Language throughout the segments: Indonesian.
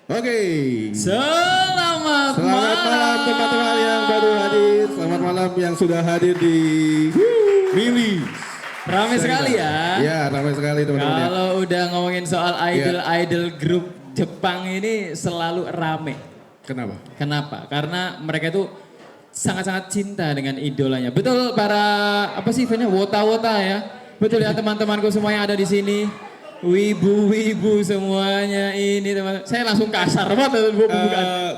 Oke. Selamat malam teman-teman yang baru hadir. Selamat malam yang sudah hadir di Mili. Ramai sekali ya. Ya, ramai sekali teman-teman. Kalau udah ngomongin soal idol grup Jepang ini selalu rame. Kenapa? Karena mereka itu sangat-sangat cinta dengan idolanya. Betul para apa sih fansnya wota-wota ya. Betul ya teman-temanku semua yang ada di sini. Wibu-wibu semuanya ini teman. Saya langsung kasar banget bukan.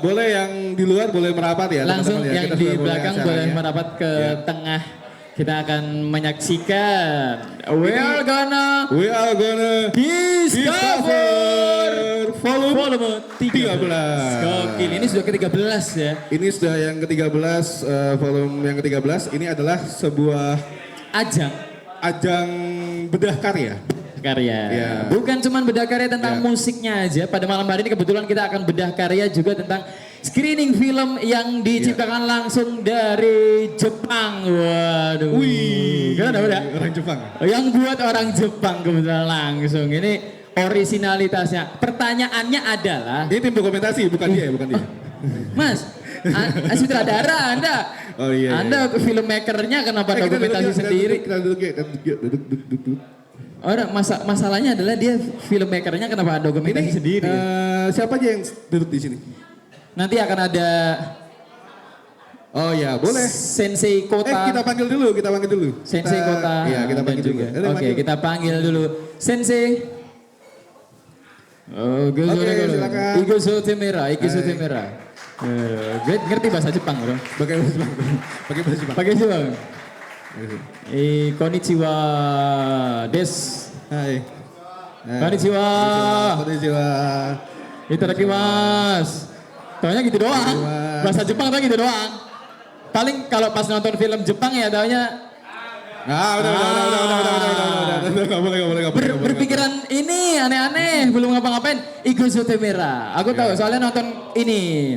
Boleh yang di luar boleh merapat ya. Langsung teman-teman, ya. yang Kita di sudah belakang mulai boleh acaranya. merapat ke tengah. Kita akan menyaksikan We are gonna discover volume 13. Gokil, ini sudah ke-13 ya. Ini sudah yang ke-13, volume yang ke-13. Ini adalah sebuah ajang bedah karya. Ya. Bukan cuma bedah karya tentang musiknya aja. Pada malam hari ini kebetulan kita akan bedah karya juga tentang screening film yang diciptakan langsung dari Jepang. Waduh. Wih. Kan udah. Orang Jepang. Yang buat orang Jepang kebetulan langsung. Ini originalitasnya. Pertanyaannya adalah. Ini tim dokumentasi, bukan dia. Mas, sutradara Anda. Oh iya. Anda filmmakernya kenapa dokumentasi sendiri? Kita duduk. Orang masalahnya adalah dia filmmakernya kenapa dokumentasi sendiri? Siapa aja yang duduk di sini? Nanti akan ada Oh ya, boleh. Sensei Kota. Kita panggil dulu. Sensei Kota. Iya, kita panggil dulu. Oke, kita panggil dulu. Sensei. Oh, silakan. Igo Sotemera. Gue ngerti bahasa Jepang, bro. Pakai bahasa Jepang. Pakai Jepang. Konnichiwa des. Hai. Konnichiwa. Itadakimasu. Taunya gitu doang. Bahasa Jepang tuh gitu doang. Paling kalau pas nonton film Jepang ya taunya. Udah. Enggak boleh. Berpikiran ini aneh-aneh, belum ngapa-ngapain. Igo Sotemera. Aku tahu soalnya nonton ini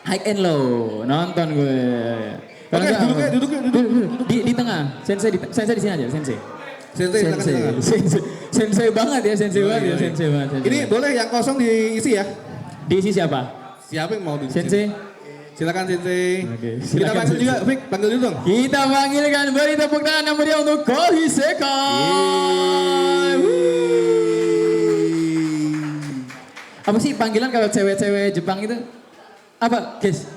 High and Low. Nonton gue. Oke, duduk. Di tengah. Sensei di sini aja, Sensei. Sensei banget ya, Sensei banget. Ini boleh yang kosong diisi ya? Diisi siapa? Siapa yang mau diisi? Sensei. Silakan Sensei. Oke, Kita silakan, panggil Sensei. juga, Vic, panggil dulu dong. Kita panggilkan, beri tepuk tangan yang meriah untuk Kohisekai. Apa sih panggilan kalau cewek-cewek Jepang itu? Apa, guys?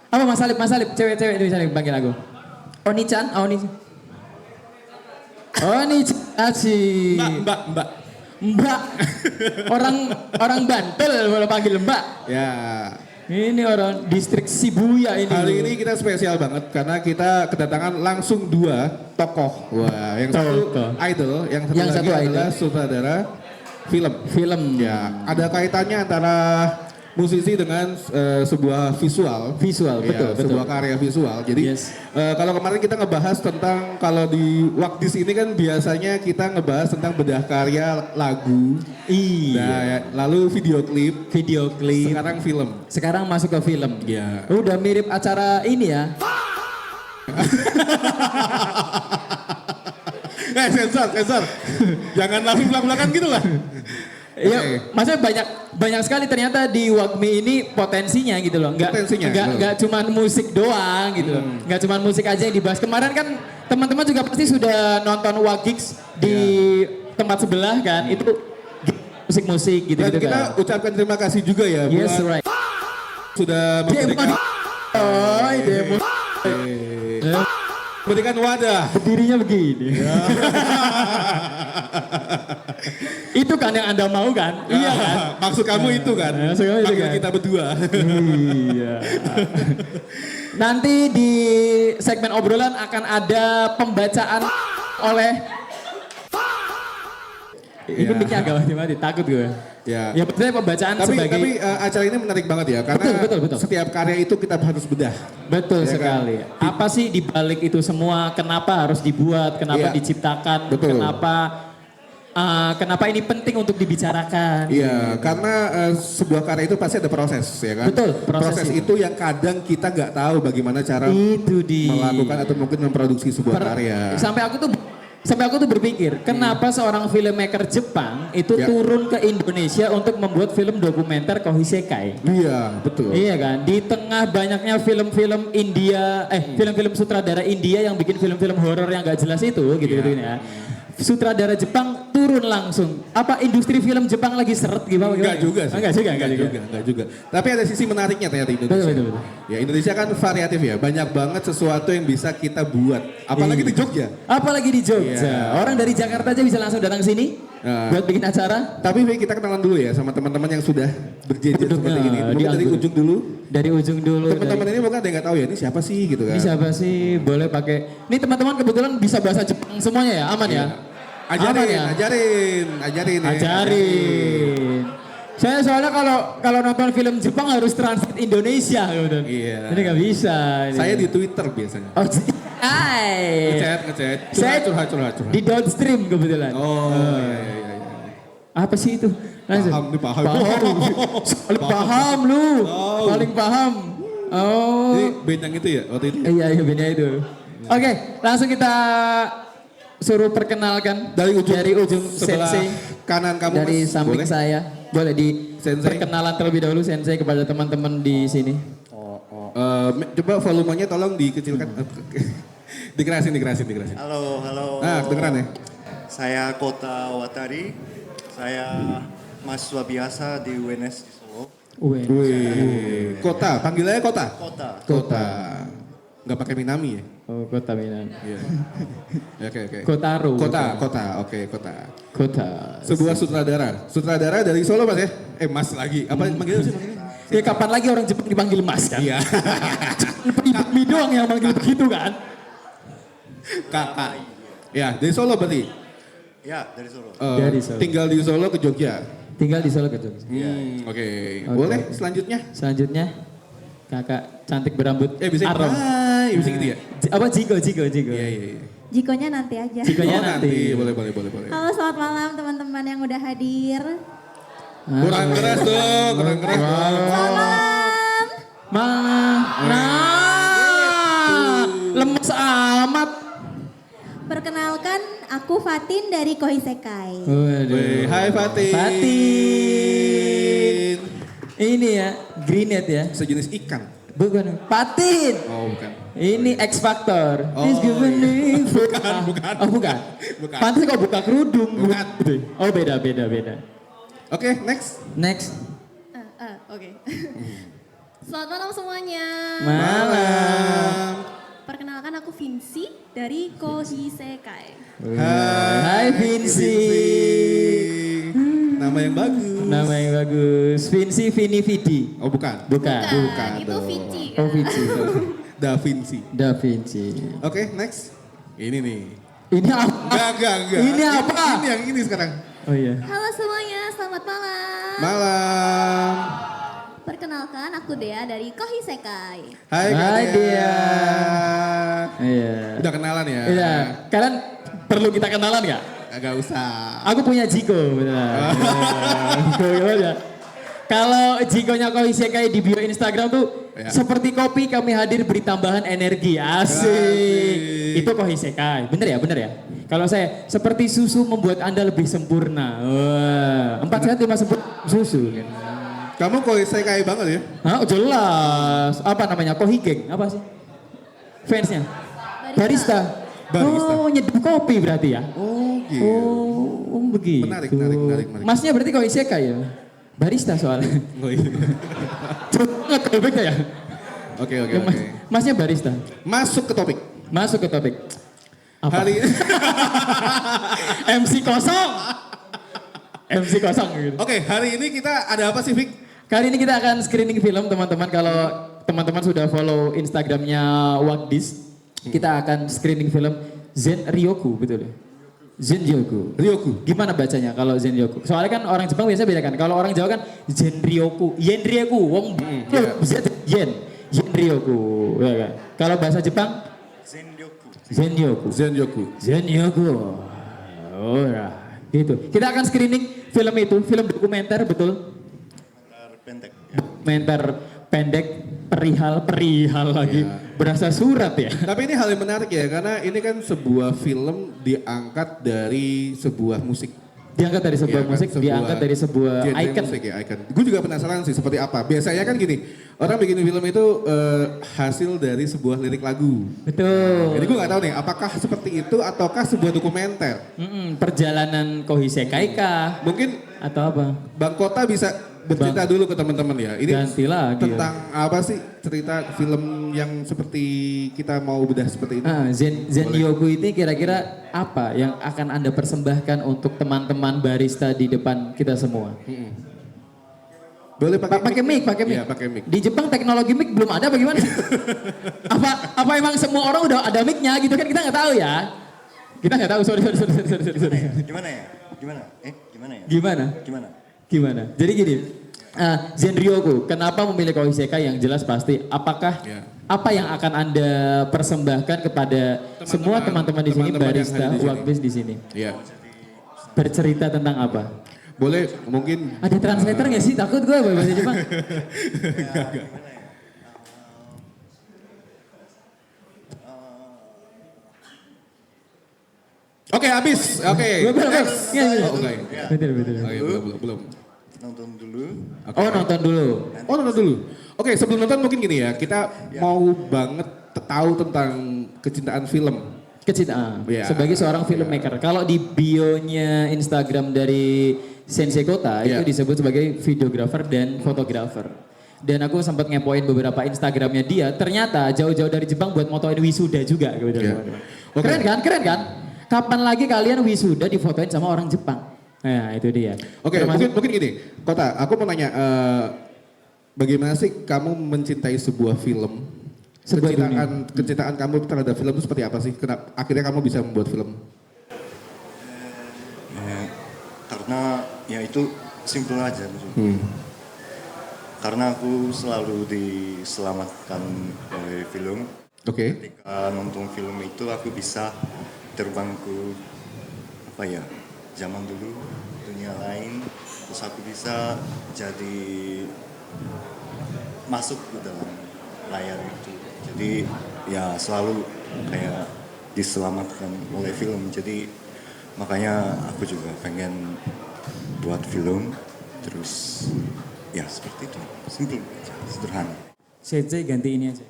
Apa Mas Alip, cewek-cewek itu bisa panggil aku. Oni-chan, Oni-chan. Mbak. Mbak. Orang Bantul kalau panggil Mbak. Ya. Ini orang distrik Shibuya ini. Hari ini kita spesial banget karena kita kedatangan langsung 2 tokoh. Wah, yang satu idol, yang satu lagi adalah sutradara film. Ya, ada kaitannya antara musisi dengan sebuah visual, betul. sebuah karya visual. Jadi kalau kemarin kita ngebahas tentang kalau di Wakdis ini kan biasanya kita ngebahas tentang bedah karya lagu. Iya. Nah, lalu video klip. Sekarang film. Sekarang masuk ke film. Iya. Udah mirip acara ini ya. Sensor. Jangan langsung belak-belakan gitu lah. Iya, maksudnya banyak sekali ternyata di Wakmi ini potensinya gitu loh. Enggak cuma musik doang gitu loh. Enggak cuma musik aja yang dibahas. Kemarin kan teman-teman juga pasti sudah nonton Wagiks di tempat sebelah kan. Itu musik-musik gitu Dan kan. kita ucapkan terima kasih juga ya buat sudah memberikan wadah. Dirinya begini. Itu kan yang Anda mau kan? Iya kan? Maksud kamu itu kan? Panggil kita berdua. Iya. Nanti di segmen obrolan akan ada pembacaan oleh ini mic-nya agak mati-mati, takut gue. Ya. Ya betul pembacaan sebagai. Tapi acara ini menarik banget ya, karena betul. setiap karya itu kita harus bedah. Betul Ya sekali. Kan? Apa sih dibalik itu semua? Kenapa harus dibuat? Kenapa diciptakan? Betul. Kenapa ini penting untuk dibicarakan? Iya, karena sebuah karya itu pasti ada proses, ya kan? Betul, proses itu yang kadang kita nggak tahu bagaimana cara itu melakukan atau mungkin memproduksi sebuah karya. Sampai aku tuh sampai aku tuh berpikir, kenapa seorang filmmaker Jepang itu turun ke Indonesia untuk membuat film dokumenter Kohisekai? Iya, betul. Iya kan, di tengah banyaknya film-film India, film-film sutradara India yang bikin film-film horor yang gak jelas itu, gitu ya. Sutradara Jepang turun langsung. Apa industri film Jepang lagi seret gimana? Enggak juga sih. Enggak juga. Tapi ada sisi menariknya ternyata Indonesia. Betul. Ya Indonesia kan variatif ya, banyak banget sesuatu yang bisa kita buat. Apalagi di Jogja. Apalagi di Jogja. Iya. Orang dari Jakarta aja bisa langsung datang sini buat bikin acara. Tapi kita kenalan dulu ya sama teman-teman yang sudah berjejer seperti ini. Mungkin dari ujung dulu. Dari ujung dulu. Teman-teman ini mungkin ada yang nggak tahu ya, ini siapa sih gitu kan. Ini siapa sih? Boleh pakai. Ini teman-teman kebetulan bisa bahasa Jepang semuanya ya, aman ya? Ajarin. Saya soalnya kalau nonton film Jepang harus translate Indonesia, kemudian. Iya. Ini nggak bisa. Ini. Saya di Twitter biasanya. Oh, Ngechat. Curhat. Di downstream kebetulan. Oh, iya. Apa sih itu? Paham. Paham lu. Paling paham. Oh. Jadi band yang itu ya waktu itu? Iya bandnya itu. Oke, langsung kita suruh perkenalkan dari ujung Sensei kanan kamu dari Mas. samping Boleh? saya. Boleh di perkenalan terlebih dahulu Sensei kepada teman-teman di sini. Coba volumenya tolong dikecilkan. Dikerasin. Halo. Nah, kedengeran ya? Saya Kota Watari. Saya mahasiswa biasa di UNS di Solo. Wih. Kota, panggilannya Kota? Kota. Nggak pakai Minami ya? Oh, Kota Minang. Iya. Oke. Kotaro. Kota. Kota. Sebuah sutradara dari Solo Mas ya? Mas lagi, apa manggilnya sih? Ya kapan lagi orang Jepang dipanggil Mas kan? Iya. Pribumi doang yang manggil begitu kan? Kakak. Ya, dari Solo berarti? Ya, dari Solo. Dari Solo. Tinggal di Solo ke Jogja? Tinggal di Solo ke Jogja. Oke. Boleh selanjutnya? Selanjutnya, kakak cantik berambut Bisa arong. Bisa gitu ya? Apa Jigo? Iya. Jikonya nanti aja. Jikonya nanti. Boleh. Halo, selamat malam teman-teman yang udah hadir. Kurang keras dong, Selamat malam. Lemes amat. Perkenalkan, aku Fatin dari Kohisekai. Hai Fatin. Ini ya, Greenet ya. Sejenis ikan. Bukan, Fatin. Oh bukan. Ini X Factor. Oh, Bukan. Oh bukan. Pantas kok buka kerudung. Bukan. Oh beda. Oke, next. Oke. Selamat malam semuanya. Malam. Perkenalkan, aku Vinci dari Kohisekai. Hai Vinci. Nama yang bagus. Vinci Vini Vidi. Oh bukan. Bukan. Itu Vinci. Oh Vinci. Da Vinci. Vinci. Oke, next. Ini nih. Ini apa? Enggak. Ini apa? Ini yang ini sekarang. Oh iya. Halo semuanya, selamat malam. Malam. Perkenalkan, aku Dea dari Kohisekai. Hai Hai, Dea. Iya. Udah kenalan ya? Iya. Kalian perlu kita kenalan nggak? Agak usah. Aku punya Jiko, benar. Gimana? Kalau Jikonya Kohisekai di bio Instagram tuh seperti kopi kami hadir beri tambahan energi. Asik. Itu Kohisekai. Bener ya? Kalau saya seperti susu membuat Anda lebih sempurna. Wah, 4 sehat 5 sempurna susu. Kamu Kohisekai banget ya? Hah, jelas. Apa namanya? Kohigeng. Apa sih? Fansnya? Barista. Oh, nyeduh kopi berarti ya? Oh gitu. Oh, begitu. Menarik. Masnya berarti Kohisekai ya? Barista soalnya. Oh iya. Cepet topiknya ya? Oke. Masnya barista. Masuk ke topik. Apa? Hari MC kosong gitu. Oke, hari ini kita ada apa sih, Vic? Kali ini kita akan screening film teman-teman. Kalau teman-teman sudah follow Instagramnya Wagdis, kita akan screening film Zenryoku, betul ya? Ryoku. Gimana bacanya kalau Zenryoku? Soalnya kan orang Jepang biasa beda kan. Kalau orang Jawa kan Zenryoku. Wong Zenryoku. Ya kan? Kalau bahasa Jepang Zenryoku. Oh, gitu. Kita akan screening film itu, film dokumenter betul? Pendek. Dokumenter pendek perihal lagi. Berasa surat ya. Tapi ini hal yang menarik ya, karena ini kan sebuah film diangkat dari sebuah musik. Diangkat dari sebuah musik, diangkat dari sebuah icon. Musik ya, icon. Gue juga penasaran sih seperti apa. Biasanya kan gini, orang bikin film itu hasil dari sebuah lirik lagu. Betul. Jadi gue gak tahu nih, apakah seperti itu ataukah sebuah dokumenter? Perjalanan Kohisekai kah? Mungkin atau apa? Bang Kota bisa bercerita dulu ke teman-teman ya. Ini ganti lagi tentang apa sih cerita film yang seperti kita mau bedah seperti itu? Zenryoku ini kira-kira apa yang akan Anda persembahkan untuk teman-teman barista di depan kita semua? Boleh pakai mic. Iya, pakai mic. Di Jepang teknologi mic belum ada bagaimana? apa emang semua orang udah ada mic-nya gitu kan, kita nggak tahu ya. Kita nggak tahu, sorry. Gimana ya? Gimana? Jadi gini, Zenryoku, kenapa memilih Kohisekai? Yang jelas pasti, apakah apa yang akan Anda persembahkan kepada semua teman-teman di sini, barista, workbase di sini? Iya. Bercerita tentang apa? Boleh mungkin. Ada translator nggak sih? Takut gue bahasa Jepang. Oke, habis. Oke. Belum. Nonton dulu. Okay. Nonton dulu. Oke, sebelum nonton mungkin gini ya, kita mau banget tahu tentang kecintaan film. Sebagai seorang filmmaker. Kalau di bio-nya Instagram dari Sensei Kota itu disebut sebagai videographer dan fotografer. Dan aku sempat ngepoin beberapa Instagramnya dia, ternyata jauh-jauh dari Jepang buat motoin wisuda juga. Okay. Keren kan? Kapan lagi kalian wisuda difotoin sama orang Jepang? Nah itu dia. Oke, mungkin gini, Kota, aku mau nanya, bagaimana sih kamu mencintai sebuah film? Kecintaan kamu terhadap film itu seperti apa sih? Kenapa akhirnya kamu bisa membuat film? Karena ya itu simpel aja. Karena aku selalu diselamatkan oleh film. Oke. Ketika nonton film itu aku bisa terbang ke zaman dulu, dunia lain, terus aku bisa jadi masuk ke dalam layar itu. Jadi ya selalu kayak diselamatkan oleh film. Jadi makanya aku juga pengen buat film, terus ya seperti itu, simple, sederhana. Sensei ganti ini aja.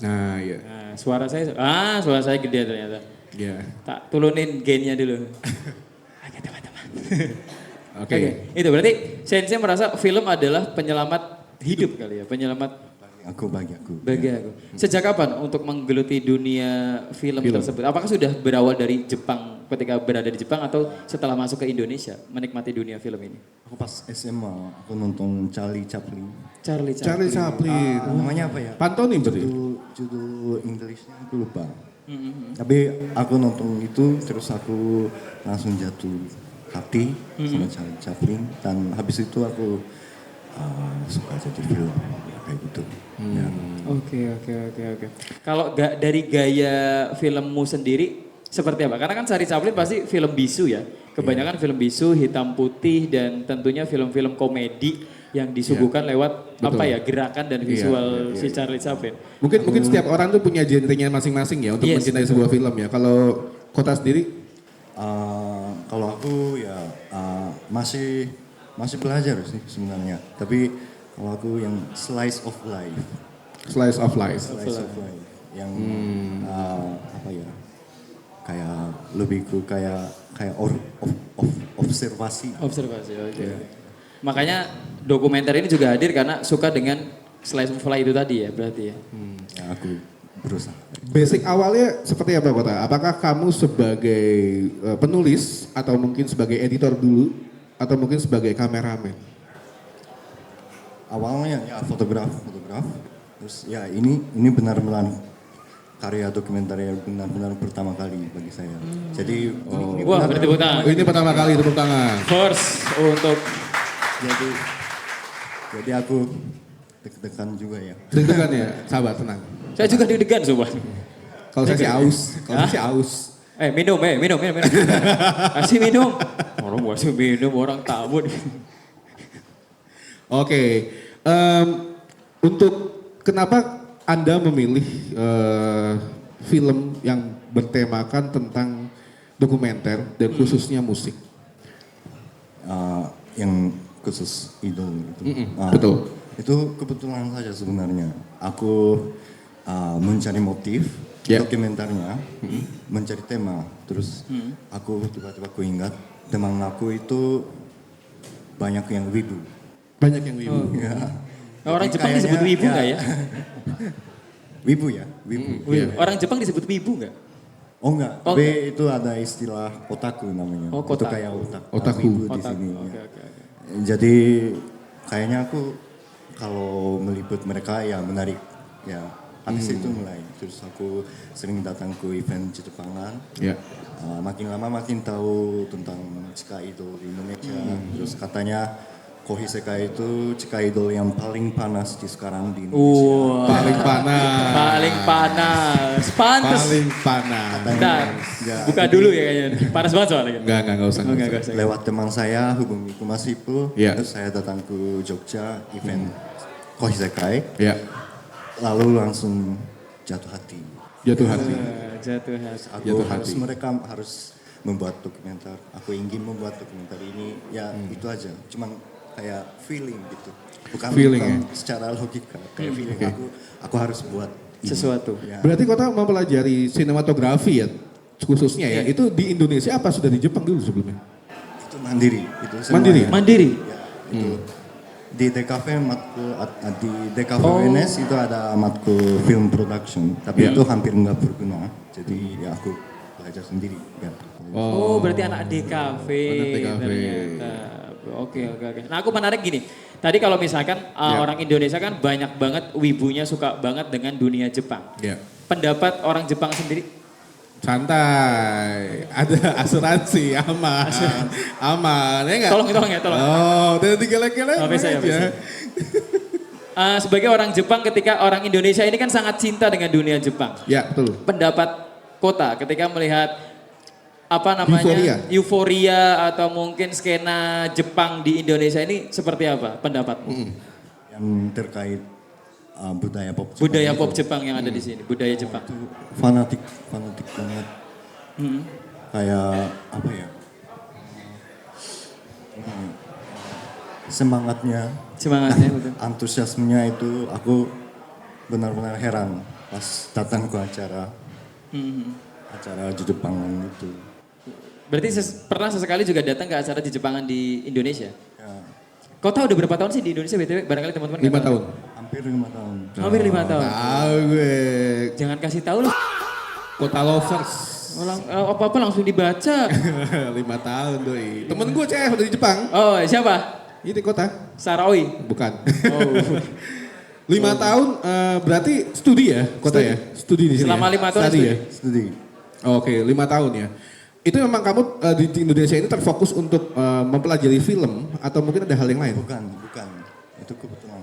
Nah iya. Suara saya gede ternyata. Iya. Tak turunin gainnya dulu. Oke teman-teman. Oke. Itu berarti Sensei merasa film adalah penyelamat hidup kali ya, penyelamat. Bagi aku. Sejak kapan untuk menggeluti dunia film tersebut? Apakah sudah berawal dari Jepang ketika berada di Jepang atau setelah masuk ke Indonesia menikmati dunia film ini? Aku pas SMA aku nonton Charlie Chaplin. Namanya apa ya? Pantonim berarti. Judul Inggrisnya aku lupa. Tapi aku nonton itu terus aku langsung jatuh hati sama Charlie Chaplin, dan habis itu aku suka jadi film kayak gitu. Oke. Kalau dari gaya filmmu sendiri seperti apa? Karena kan Charlie Chaplin pasti film bisu ya. Kebanyakan film bisu, hitam putih, dan tentunya film-film komedi yang disuguhkan lewat gerakan dan visual si Charlie Chaplin. Mungkin setiap orang tuh punya genrenya masing-masing ya untuk mencintai sebuah film ya. Kalau Kota sendiri? Kalau aku ya masih belajar sih sebenarnya. Tapi kalau aku yang slice of life. Yang kayak lebih ke kayak observasi. Oke. Makanya dokumenter ini juga hadir karena suka dengan slice of life itu tadi ya berarti ya. Ya aku berusaha. Basic awalnya seperti apa Kota? Apakah kamu sebagai penulis atau mungkin sebagai editor dulu atau mungkin sebagai kameramen? Awalnya ya fotograf. Terus ya ini benar-benar karya dokumenter yang benar-benar pertama kali bagi saya. Jadi wah, tepuk tangan. Ini pertama kali tepuk tangan. First untuk jadi aku deg-degan juga ya. Deg-degan ya, sabar, tenang. Saya juga deg-degan sobat. Kalau saya sih aus. Minum. Kasih minum. Orang kasih minum, orang tamu. Oke, untuk kenapa Anda memilih film yang bertemakan tentang dokumenter dan khususnya musik? Yang khusus idol itu. Betul. Itu kebetulan saja sebenarnya. Aku mencari motif dokumenternya, mencari tema. Terus aku tiba-tiba ingat teman aku itu banyak yang wibu. Banyak yang wibu. Ya. Orang Jepang disebut wibu nggak ya? Wibu ya, wibu. Iya. Orang Jepang disebut wibu nggak? Oh enggak, Oh, B itu ada istilah otaku namanya. Oh, Itu otaku. kayak Otaku. wibu di Otaku, sini. oke, Ya. oke. Jadi kayaknya aku kalau meliput mereka ya menarik. Ya, habis itu mulai. Terus aku sering datang ke event Jepangan. Ya. Makin lama makin tahu tentang Chika Idol di Indonesia. Terus katanya Kohi Sekai itu Chika Idol yang paling panas di sekarang di Indonesia. Paling panas. Paling panas. Pantes. Paling panas. Bentar, Ya, buka dulu ya kayaknya. Panas banget soalnya. Enggak usah. Oh, enggak usah. Lewat teman saya hubungi ke Mas Ipul, Ya. terus saya datang ke Jogja event Kohi Sekai, Ya, lalu langsung jatuh hati. jatuh hati. Jatuh hati. Aku Jatuh harus hati. mereka harus membuat dokumenter. Aku ingin membuat dokumenter ini, ya itu aja. Cuman kayak feeling gitu, bukan Feeling, secara logika. Kayak feeling Oke. aku harus buat ini. Sesuatu. Ya. Berarti Kota mempelajari sinematografi ya, khususnya ya. Itu di Indonesia apa sudah di Jepang dulu sebelumnya? Itu mandiri. Itu semuanya. Mandiri ya? Mandiri. Ya, itu di DKV matkul di DKV UNS itu ada matkul film production, tapi itu hampir nggak berguna. Jadi ya aku belajar sendiri. Ya. Oh, berarti anak DKV. Anak DKV. Ternyata. Oke. Nah, aku menarik gini. Tadi kalau misalkan orang Indonesia kan banyak banget wibunya suka banget dengan dunia Jepang. Ya. Pendapat orang Jepang sendiri, Santai, ada asuransi, aman, aman, ya nggak? tolong ya, tolong. Oh, udah digelek-gelek Oh, bisa ya, aja. bisa. Sebagai orang Jepang ketika orang Indonesia ini kan sangat cinta dengan dunia Jepang. Ya, betul. Pendapat Kota ketika melihat apa namanya euforia atau mungkin skena Jepang di Indonesia ini seperti apa pendapatmu? Yang terkait budaya pop Jepang Budaya itu, pop Jepang yang ada di sini, budaya Jepang. itu fanatik banget. Kayak apa ya? Semangatnya, Betul. antusiasmenya itu aku benar-benar heran pas datang ke acara Jepangan itu. Berarti pernah sesekali juga datang ke acara di Jepangan di Indonesia? Ya, Kau tahu udah berapa tahun sih di Indonesia BTW? Barangkali teman-teman 5 nggak tahu. tahun. hampir 5 tahun. Hampir 5 tahun. Tahu gue. Jangan kasih tahu loh. Kota Lovers. Apa-apa langsung dibaca. 5 tahun doi. Temen gue cewek udah di Jepang. Oh, siapa? Ini kota. Sarawi. Bukan. Oh. 5 tahun berarti studi ya kota ya? Studi di sini Selama ya? 5 tahun Studi ya? Studi. Oke, 5 tahun ya. Itu memang kamu di Indonesia ini terfokus untuk mempelajari film atau mungkin ada hal yang lain? Bukan. Itu kebetulan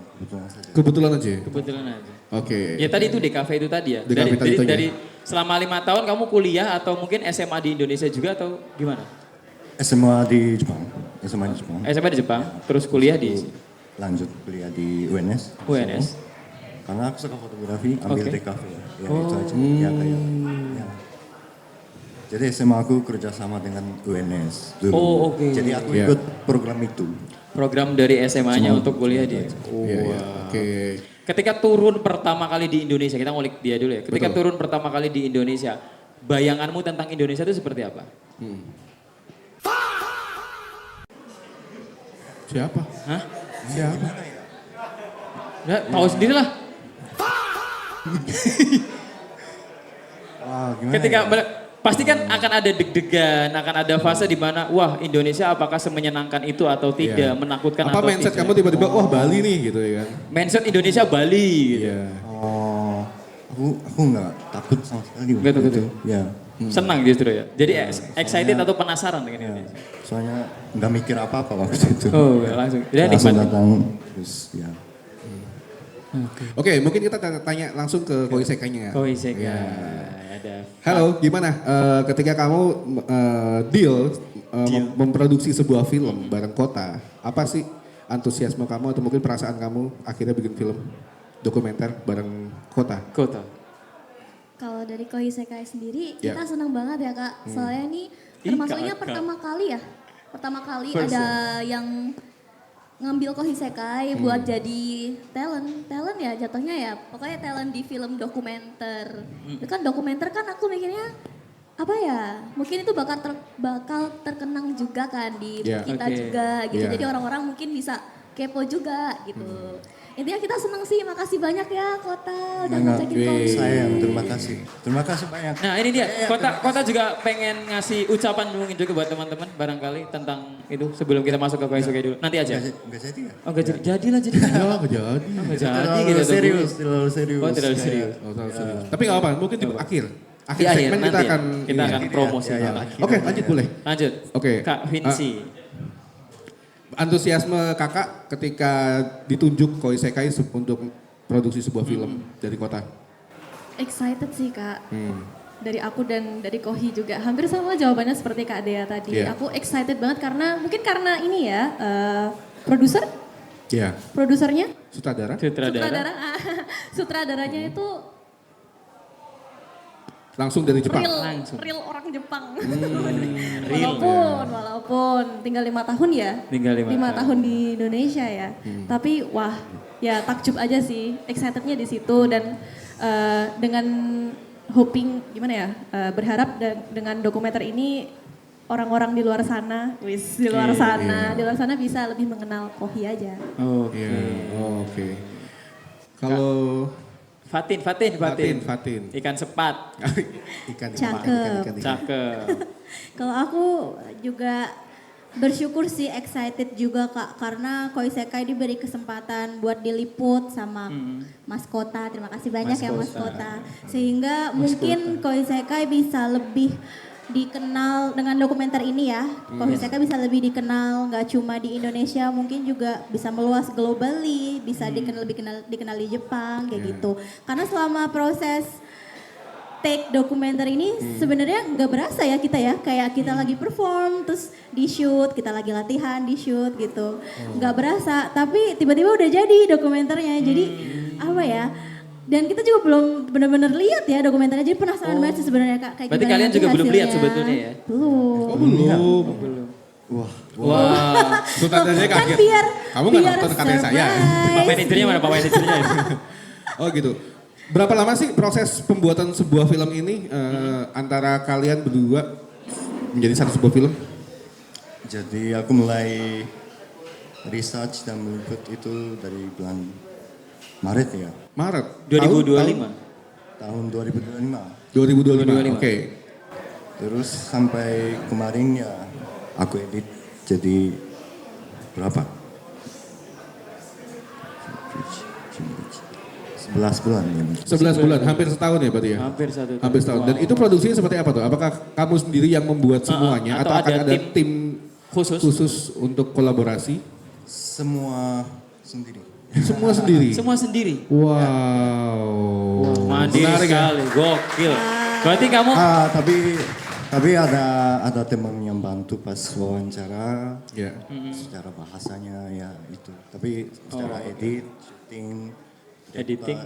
saja. Kebetulan aja. Kebetulan aja. Oke. Ya tadi itu DKV itu tadi ya. DKV tadi itu ya. Dari selama 5 tahun kamu kuliah atau mungkin SMA di Indonesia juga atau gimana? SMA di Jepang. SMA di Jepang, terus kuliah di Lanjut kuliah di UNS. UNS. Karena aku suka fotografi, ambil Oke. DKV ya. Ya itu aja. Ya kayak. Ya. Jadi SMA aku kerjasama dengan UNS dulu. Oh, oke. Jadi aku Ya. ikut program itu. Program dari SMA-nya untuk kuliah di. Oh, Iya, iya. wow. Oke. Ketika turun pertama kali di Indonesia, kita ngulik dia dulu ya. Ketika Betul. turun pertama kali di Indonesia, bayanganmu tentang Indonesia itu seperti apa? Siapa? Hah? Siapa? Ya, tahu sendiri lah. Wah, gimana Ketika ya? pasti kan akan ada deg-degan, akan ada fase di mana wah Indonesia apakah semenyenangkan itu atau tidak, Iya. menakutkan Apa atau mindset tidak. kamu tiba-tiba, wah Bali nih gitu ya kan? Mindset Indonesia Bali gitu. Iya. Oh, aku nggak takut sama sekali. Nggak takut itu. Ya. Senang justru ya. Jadi excited atau penasaran dengan Ya. Indonesia. Soalnya nggak mikir apa-apa waktu itu. Oh, langsung. Ya Langsung nikmat. datang terus ya. Oke, mungkin kita tanya langsung ke Koi Sekainya. Oh, Isek. Iya. Ada. Halo, gimana ketika kamu deal, memproduksi sebuah film bareng Kota, apa sih antusiasme kamu atau mungkin perasaan kamu akhirnya bikin film? dokumenter bareng Kota? Kota. Kalau dari Koisekai sendiri, Ya. kita senang banget ya kak. Soalnya ini termasuknya pertama kali ya. Pertama kali First, ada yang ngambil Koisekai buat jadi talent ya jatuhnya ya. Pokoknya talent di film dokumenter. Itu kan dokumenter kan aku mikirnya apa ya? Mungkin itu bakal terkenang juga kan di Yeah. kita Oke. juga gitu. Yeah. Jadi orang-orang mungkin bisa kepo juga gitu. Intinya kita senang sih, makasih banyak ya Kota udah Enggak, ngajakin kami. sayang, terima kasih. Terima kasih banyak. Nah ini dia, Kota juga pengen ngasih ucapan mungkin juga buat teman-teman barangkali tentang itu sebelum kita masuk ke Koisekai dulu. Nanti aja. Enggak jadi ya? Oh enggak jadi, jadilah jadi. Ya, nggak jadi. Oh, nggak jadi Terlalu gitu. serius, terlalu serius. Oh terlalu Kayak- serius. Oh, terlalu serius. Tapi nggak apa-apa, mungkin di akhir. Di akhir segmen nanti kita kita ini akan ya. promosi. Ya, ya, malah. akhir Oke, aja lanjut ya. boleh. Lanjut. Oke. Kak Vinci. Antusiasme kakak ketika ditunjuk Koisekai untuk produksi sebuah film dari Kota. Excited sih kak. Dari aku dan dari Kohi juga hampir sama jawabannya seperti Kak Dea tadi. Iya. Aku excited banget karena mungkin karena ini ya produser, Ya, produsernya, sutradara. Sutradara. sutradaranya itu Langsung dari Jepang. real orang Jepang. Real. walaupun tinggal 5 tahun ya. Tinggal 5 5 tahun. tahun di Indonesia ya. Tapi wah, ya takjub aja sih. Excitednya di situ dan dengan hoping gimana ya? Berharap dengan dokumenter ini orang-orang di luar sana, di luar sana bisa lebih mengenal Kohi aja. Oke. Iya, oke. Kalau Fatin. Fatin. Ikan sepat. ikan Cakep. Cakep. Kalau aku juga bersyukur sih, excited juga Kak, karena Koisekai diberi kesempatan buat diliput sama Mas Kota. Terima kasih banyak Mas ya Mas Kota. Kota. Sehingga mungkin Koisekai bisa lebih dikenal dengan dokumenter ini ya. Koisekai bisa lebih dikenal nggak cuma di Indonesia, mungkin juga bisa meluas globally, bisa dikenal di Jepang kayak gitu. Karena selama proses take dokumenter ini sebenarnya nggak berasa ya kita ya, kayak kita lagi perform terus di shoot, kita lagi latihan di shoot gitu, nggak berasa, tapi tiba-tiba udah jadi dokumenternya. Jadi apa ya, dan kita juga belum benar-benar lihat ya dokumenternya, jadi penasaran banget sih sebenarnya Kak, kayak Berarti gimana kalian nanti juga belum lihat hasilnya. sebetulnya ya? Belum. Oh, belum. Wah, Wah. Sutradaranya Kan kaget. biar Kamu nggak biar nonton karya saya. surprise. Pak manajernya mana Pak manajernya? Oh gitu. Berapa lama sih proses pembuatan sebuah film ini antara kalian berdua menjadi satu sebuah film? jadi aku mulai research dan meliput itu dari bulan Maret ya, Maret 2025. tahun 2025. 2025. Oke. Terus sampai kemarin ya aku edit jadi berapa? 11 bulan ya. 11 bulan, hampir setahun ya berarti ya? Hampir satu tahun. Hampir setahun. Dan itu produksinya seperti apa tuh? Apakah kamu sendiri yang membuat semuanya atau atau akan ada ada tim tim khusus? khusus untuk kolaborasi? Semua sendiri. Semua sendiri? Semua sendiri. Wow. Mandiri Menarik ya? sekali, gokil. Berarti kamu Tapi ada teman yang bantu pas wawancara, Ya. secara bahasanya ya itu. Tapi secara edit, syuting, Editing,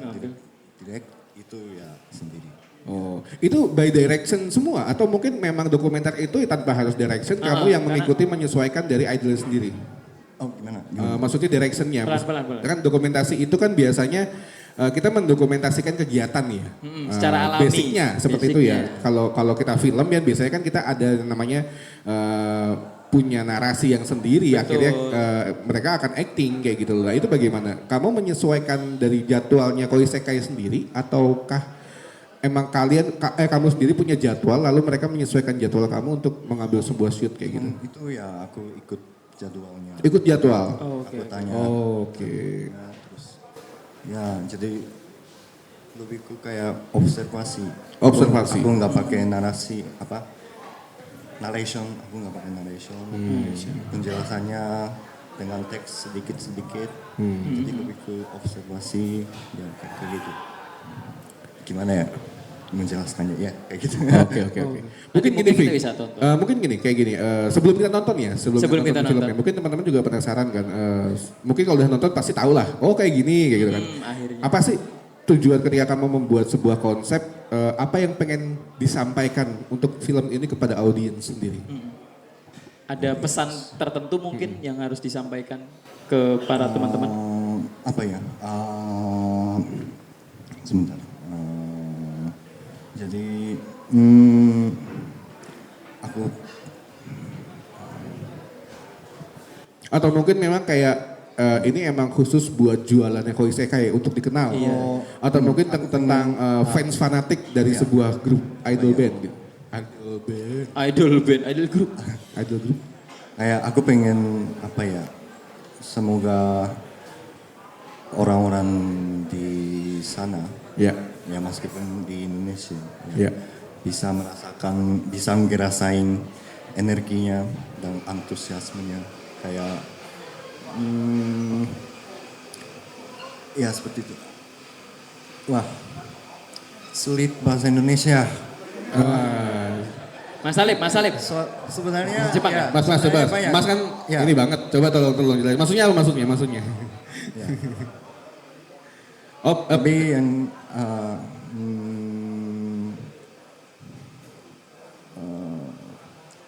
direct itu ya sendiri. Oh, itu by direction semua atau mungkin memang dokumenter itu tanpa harus direction, kamu yang mengikuti menyesuaikan dari idol sendiri? Oh gimana? Maksudnya directionnya. Pelan-pelan. Kan dokumentasi itu kan biasanya kita mendokumentasikan kegiatan ya. Secara alami. Basicnya seperti itu ya. Kalau kita film ya biasanya kan kita ada namanya punya narasi yang sendiri. Betul. Akhirnya mereka akan acting kayak gitu lah. Itu bagaimana? Kamu menyesuaikan dari jadwalnya Koisekai sendiri ataukah emang kamu sendiri punya jadwal lalu mereka menyesuaikan jadwal kamu untuk mengambil sebuah shoot kayak gitu? Itu ya aku ikut jadwalnya. Ikut jadwal. Aku tanya. Oke. Ya, terus ya jadi lebih ke kayak observasi. Observasi. Aku nggak pakai narasi narration. Aku nggak pakai narration. Penjelasannya dengan teks sedikit-sedikit. Jadi lebih ke observasi ya kayak gitu. Gimana ya? menjelaskannya ya kayak gitu. Oke. Mungkin gini, kita Vi. bisa tonton. Mungkin gini, kayak gini. Sebelum kita nonton ya, sebelum kita nonton filmnya, nonton. mungkin teman-teman juga penasaran kan. Mungkin kalau udah nonton pasti tahu lah. Oh kayak gini, kayak gitu kan. Akhirnya. Apa sih tujuan ketika kamu membuat sebuah konsep? Apa yang pengen disampaikan untuk film ini kepada audiens sendiri? Ada pesan tertentu mungkin yang harus disampaikan ke para teman-teman? Apa ya? Sebentar. Jadi aku Atau mungkin memang kayak ini emang khusus buat jualannya Koisekai untuk dikenal. Iya. Atau mungkin tentang fans fanatik dari sebuah grup idol band gitu. Idol group. Idol group. kayak aku pengen apa ya? Semoga orang-orang di sana Ya. ya meskipun di Indonesia Ya. bisa merasakan, bisa ngerasain energinya dan antusiasmenya kayak ya seperti itu. Wah, sulit bahasa Indonesia. Mas Alip. Sebenarnya Jepang ya, Mas sebenarnya coba. banyak. Mas kan Ya. ini banget. Coba tolong jelasin. Maksudnya. Ya. Oh, Tapi yang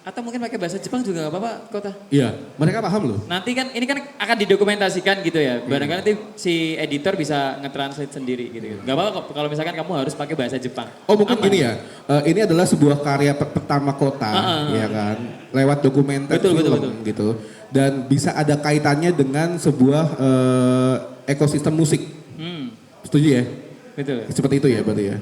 Atau mungkin pakai bahasa Jepang juga gak apa-apa, Kota. iya, mereka paham loh. Nanti kan ini kan akan didokumentasikan gitu ya. Barangkali nanti si editor bisa nge-translate sendiri gitu. Gak apa-apa kok kalau misalkan kamu harus pakai bahasa Jepang. Oh mungkin Aman. gini ya, ini adalah sebuah karya pertama kota, ya kan, lewat dokumenter Betul. gitu, dan bisa ada kaitannya dengan sebuah ekosistem musik. Setuju ya? Betul. Seperti itu ya berarti ya?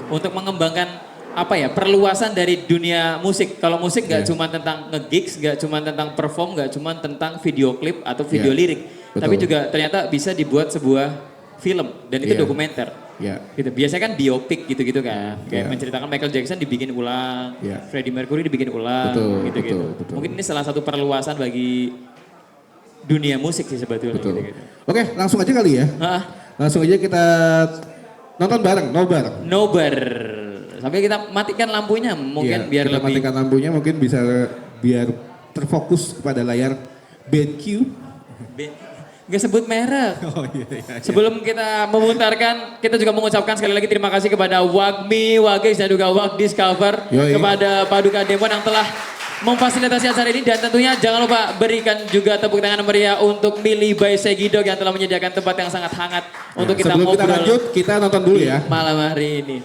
Untuk mengembangkan apa ya, perluasan dari dunia musik. Kalau musik gak cuma tentang nge-gigs, gak cuma tentang perform, gak cuma tentang video klip atau video lirik. Betul. Tapi juga ternyata bisa dibuat sebuah film dan itu dokumenter. Ya. Gitu. Biasanya kan biopik gitu-gitu kan. Kayak Iya. menceritakan Michael Jackson dibikin ulang, Iya. Freddie Mercury dibikin ulang, gitu-gitu. betul. Mungkin ini salah satu perluasan bagi dunia musik sih sebetulnya. Betul. Gitu-gitu. Oke, langsung aja kali ya. Langsung aja kita nonton bareng, nobar. Nobar. Sampai kita matikan lampunya mungkin Iya, biar kita lebih matikan lampunya mungkin bisa biar terfokus kepada layar BenQ. Gak sebut merek. Sebelum kita memutarkan, kita juga mengucapkan sekali lagi terima kasih kepada Wagmi, Wagis dan juga Wag Discover, kepada Paduka Demon yang telah memfasilitasi acara ini, dan tentunya jangan lupa berikan juga tepuk tangan meriah untuk Mili by Segidog yang telah menyediakan tempat yang sangat hangat untuk kita Sebelum kita ngobrol lanjut, kita nonton dulu ya. malam hari ini.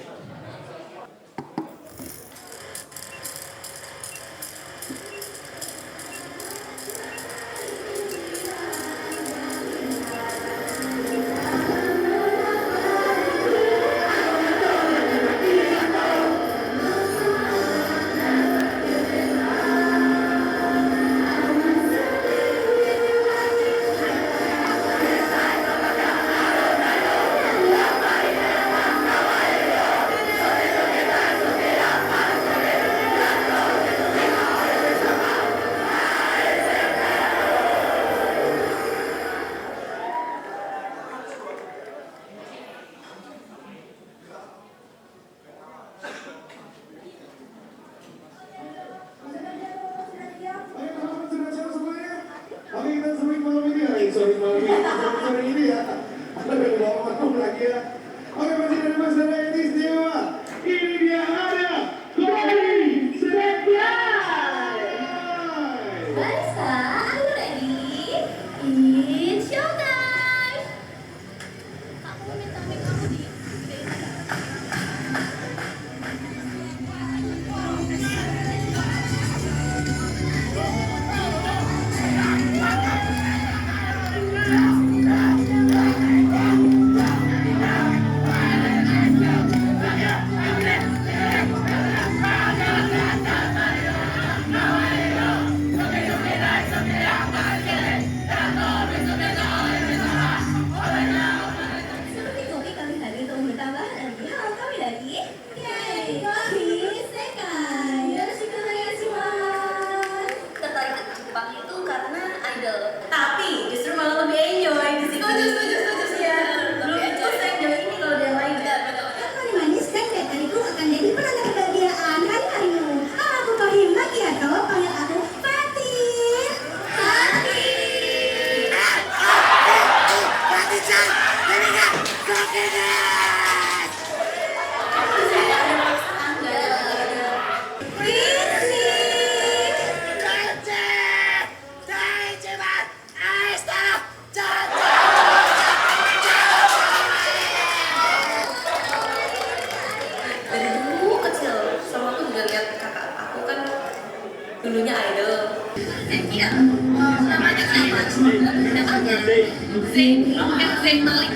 Zayn Malik.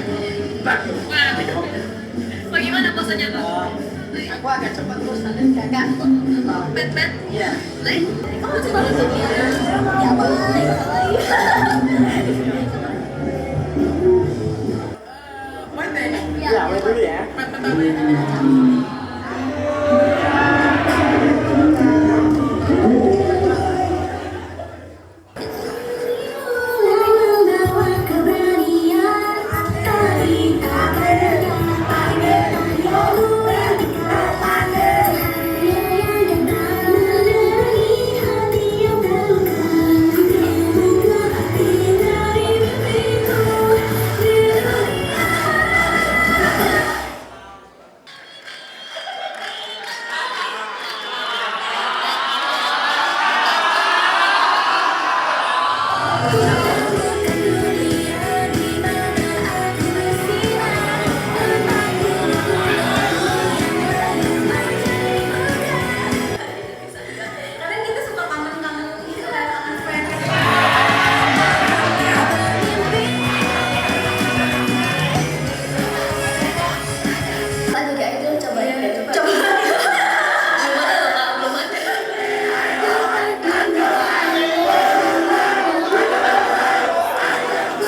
Bagaimana posenya Pak? Aku agak cepat terus nanti kakak. Pet. Iya. Kamu coba untuk dia. Ya baik. Ya, wait dulu ya.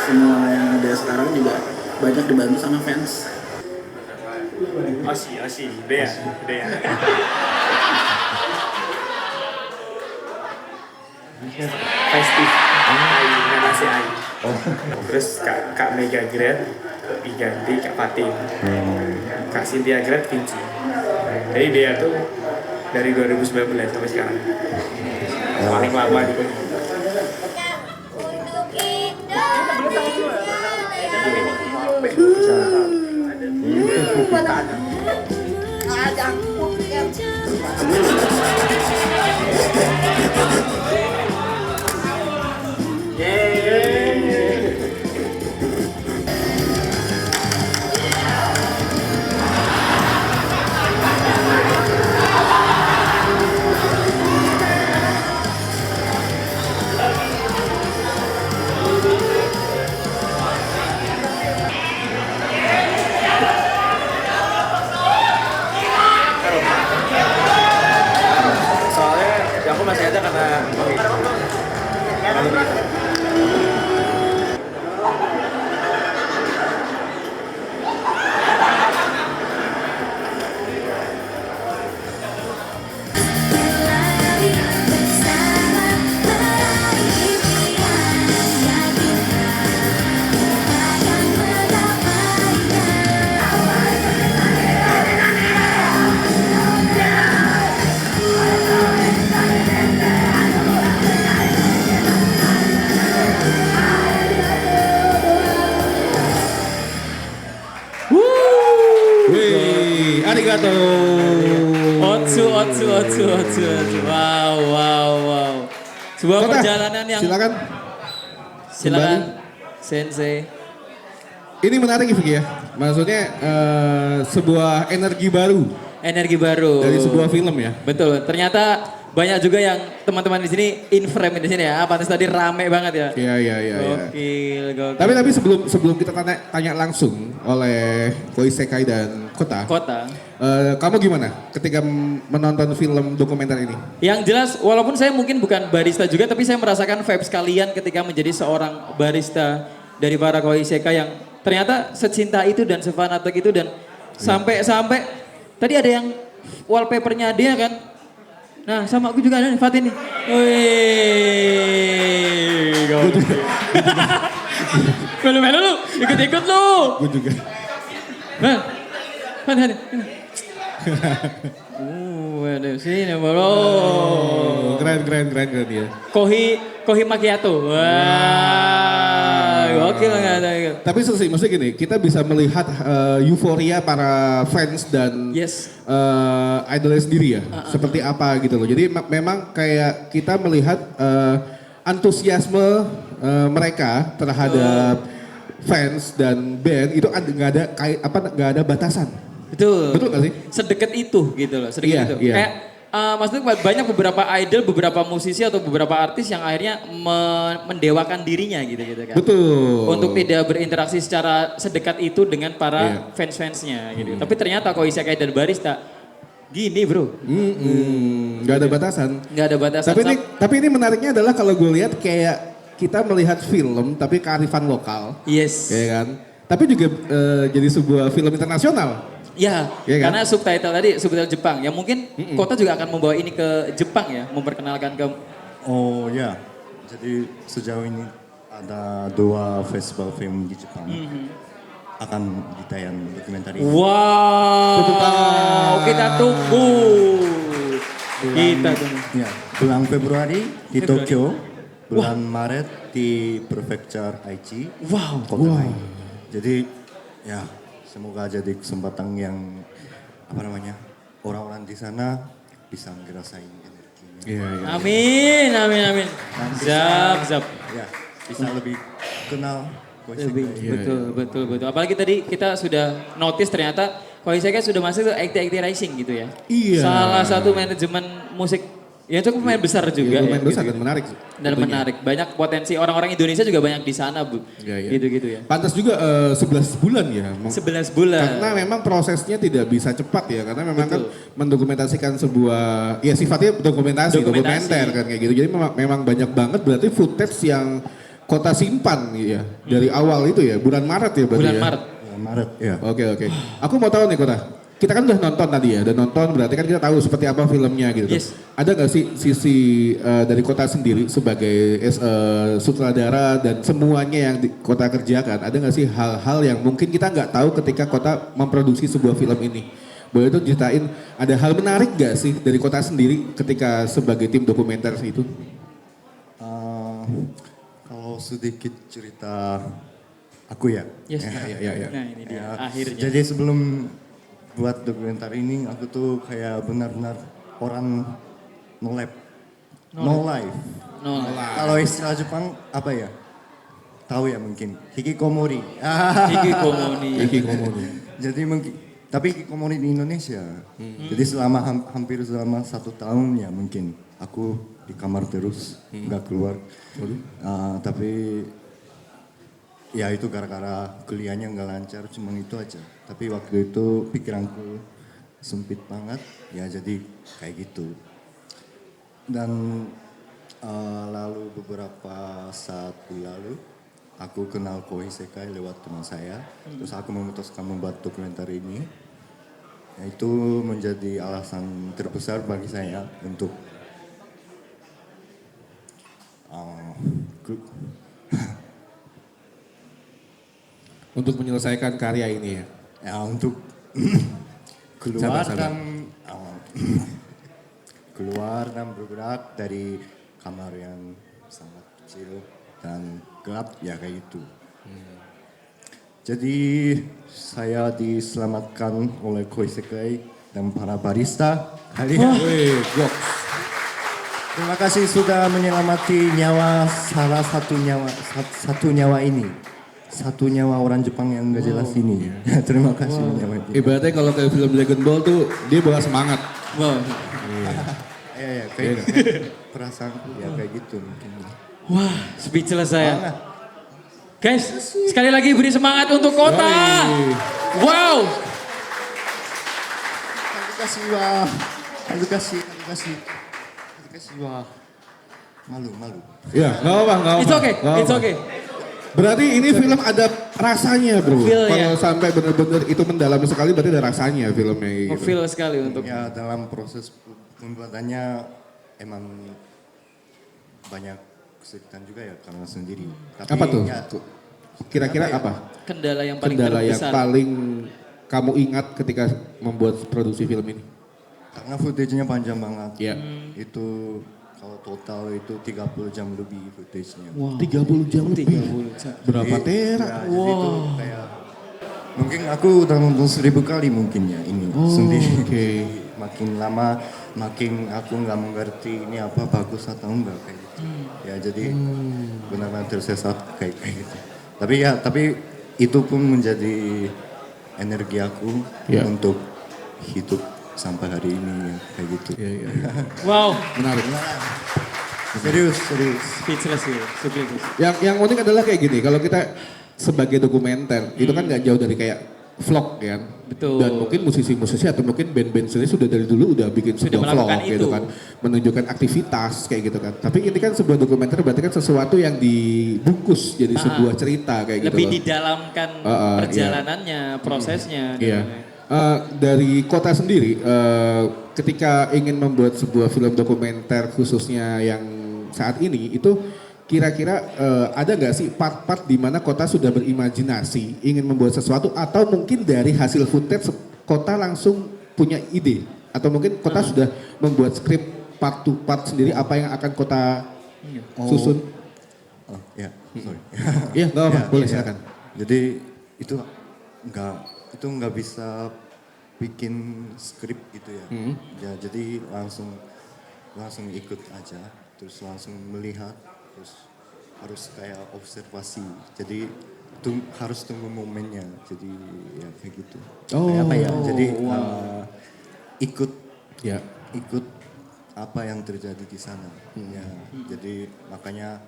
Semua yang ada sekarang juga banyak dibantu sama fans. Osi, Dea. Festif, nasi Ai. Terus Kak Mega Grad diganti Kak Fatin. Kak Cynthia Grad Vinci. Jadi Dea tuh dari 2019 sampai sekarang. Paling lama gitu. Soalnya aku masih ada karena Arigato. Otsu. Wow. Sebuah Kota, perjalanan yang silakan Sensei. Ini menarik Vicky ya. Maksudnya sebuah energi baru dari sebuah film ya. Betul. Ternyata banyak juga yang teman-teman di sini in frame di sini ya. Pantas tadi rame banget ya. Iya. Gokil. Tapi sebelum kita tanya langsung oleh Koisekai dan Kota. Kamu gimana ketika menonton film dokumenter ini? Yang jelas walaupun saya mungkin bukan barista juga tapi saya merasakan vibes kalian ketika menjadi seorang barista dari para Koisekai yang ternyata secinta itu dan sefanatik itu dan sampai tadi ada yang wallpapernya dia kan. Nah sama aku juga ada nih Fatin nih. Wih. Melu lu, ikut lu. Gue juga. Mana? Waduh sini bro. Keren ya. Kohi macchiato. Wah, gokil nggak? Tapi sih maksudnya gini, kita bisa melihat euforia para fans dan idolnya sendiri ya, seperti apa gitu loh. Jadi memang kayak kita melihat antusiasme mereka terhadap fans dan band itu nggak ada batasan. Betul Betul nggak sih? Sedekat itu gitu loh, Iya. Kayak maksudnya banyak beberapa idol, beberapa musisi atau beberapa artis yang akhirnya mendewakan dirinya gitu kan. Betul. Untuk tidak berinteraksi secara sedekat itu dengan para fans-fansnya gitu. Tapi ternyata Koi Sekai dan Barista gini bro. Gak ada batasan. Gak ada batasan. Tapi ini menariknya adalah kalau gue lihat kayak kita melihat film tapi kearifan lokal. Yes. Ya kan? Tapi juga jadi sebuah film internasional. Ya, kan? Karena subtitle Jepang. Ya mungkin Kota juga akan membawa ini ke Jepang ya, memperkenalkan ke... Oh ya, jadi sejauh ini ada 2 festival film di Jepang. Akan ditayang dokumenter ini. Wow, kita tunggu. Kita tunggu. Ya, bulan Februari di Tokyo, bulan Maret di Prefecture Aichi. Wow. Kota Ai. Jadi ya semoga jadi kesempatan yang orang-orang di sana bisa ngerasain energinya. Iya. Amin. Zap. Ya, bisa lebih kenal Koi Lebih, Sekai. betul. Apalagi tadi kita sudah notice ternyata Koi Sekai sudah masuk ke Acti Rising gitu ya. Iya. Salah satu manajemen musik yang cukup lumayan besar juga. Lumayan besar gitu. dan menarik. Dan menarik, banyak potensi orang-orang Indonesia juga banyak di sana Bu. Iya. Gitu ya. Pantas juga 11 bulan ya. 11 bulan. Karena memang prosesnya tidak bisa cepat ya. Karena memang kan mendokumentasikan sebuah, ya sifatnya dokumenter kan kayak gitu. Jadi memang banyak banget berarti footage yang Kota simpan ya. Dari awal itu ya, bulan Maret ya berarti Bulan ya. Maret, ya. Oke. Aku mau tahu nih Kota. Kita kan udah nonton tadi ya, berarti kan kita tahu seperti apa filmnya gitu. Yes. Ada gak sih sisi dari Kota sendiri sebagai sutradara dan semuanya yang Kota kerjakan, ada gak sih hal-hal yang mungkin kita nggak tahu ketika Kota memproduksi sebuah film ini? Boleh tuh ceritain, ada hal menarik gak sih dari Kota sendiri ketika sebagai tim dokumenter itu? Kalau sedikit cerita aku ya. Yes. Ya. Nah ini dia, akhirnya. Jadi sebelum buat dokumenter ini aku tuh kayak benar-benar orang no life. Kalau istilah Jepang apa ya? Tahu ya mungkin hikikomori. Hikikomori. Jadi mungkin tapi hikikomori di Indonesia. Jadi hampir selama 1 tahun ya mungkin aku di kamar terus nggak keluar. Tapi ya itu gara-gara kuliahnya nggak lancar, cuma itu aja. Tapi waktu itu pikiranku sempit banget, ya jadi kayak gitu. Dan lalu beberapa saat lalu, aku kenal Koi Sekai lewat teman saya. Terus aku memutuskan membuat dokumenter ini. Ya, itu menjadi alasan terbesar bagi saya untuk untuk menyelesaikan karya ini ya? Ya untuk keluar dan bergerak dari kamar yang sangat kecil dan gelap ya kayak gitu. Jadi saya diselamatkan oleh Koi Sekai dan para barista kalian. Terima kasih sudah menyelamati nyawa satu nyawa ini. Satu nyawa orang Jepang yang gak jelas ini. Terima kasih nyawa ini. Ibaratnya kalau kayak film Dragon Ball tuh dia bawa semangat. Iya, kayak perasaanku ya kayak gitu mungkin. Wah, speechless saya. Guys, sekali lagi beri semangat untuk Kota. Wow. Terima kasih. Wah. Malu. Ya, nggak apa. It's okay. Berarti ini film ada rasanya bro. Kalau ya. sampai benar-benar itu mendalami sekali berarti ada rasanya filmnya gitu. Feel sekali untuk. Ya dalam proses pembuatannya emang banyak kesulitan juga ya karena sendiri. Tapi apa tuh? Ya, kira-kira apa? Kendala yang paling yang paling kamu ingat ketika membuat produksi film ini? Karena footage-nya panjang banget. Iya. Itu kalau total itu 30 jam lebih footage-nya. Wow. 30 jam lebih? Berapa tera? Ya, jadi itu kayak, mungkin aku udah nonton 1000 kali mungkin ya ini sendiri. Okay. Makin lama makin aku nggak mengerti ini apa bagus atau enggak kayak gitu. Ya jadi benar-benar tersesat kayak gitu. Tapi itu pun menjadi energi aku untuk hidup sampai hari ini ya, kayak gitu. Iya. Wow. Menarik. Serius. Speechless ya. Yang unik adalah kayak gini, kalau kita sebagai dokumenter, itu kan nggak jauh dari kayak vlog kan. Betul. Dan mungkin musisi-musisi atau mungkin band-band sendiri sudah dari dulu udah bikin sebuah vlog gitu kan. Menunjukkan aktivitas kayak gitu kan. Tapi ini kan sebuah dokumenter berarti kan sesuatu yang dibungkus jadi sebuah cerita kayak gitu lebih loh. didalamkan perjalanannya, prosesnya. Iya. Dari Kota sendiri, ketika ingin membuat sebuah film dokumenter khususnya yang saat ini, itu kira-kira ada nggak sih part-part di mana Kota sudah berimajinasi ingin membuat sesuatu, atau mungkin dari hasil footage Kota langsung punya ide, atau mungkin Kota sudah membuat skrip part to part sendiri apa yang akan Kota susun? Ya, sorry. Iya, nggak apa-apa, boleh silakan. Jadi itu nggak bisa bikin skrip gitu ya. Ya jadi langsung ikut aja, terus langsung melihat, terus harus kayak observasi. Jadi harus tunggu momennya. Jadi ya kayak gitu. Kayak apa ya? Jadi ikut apa yang terjadi di sana. Ya, jadi makanya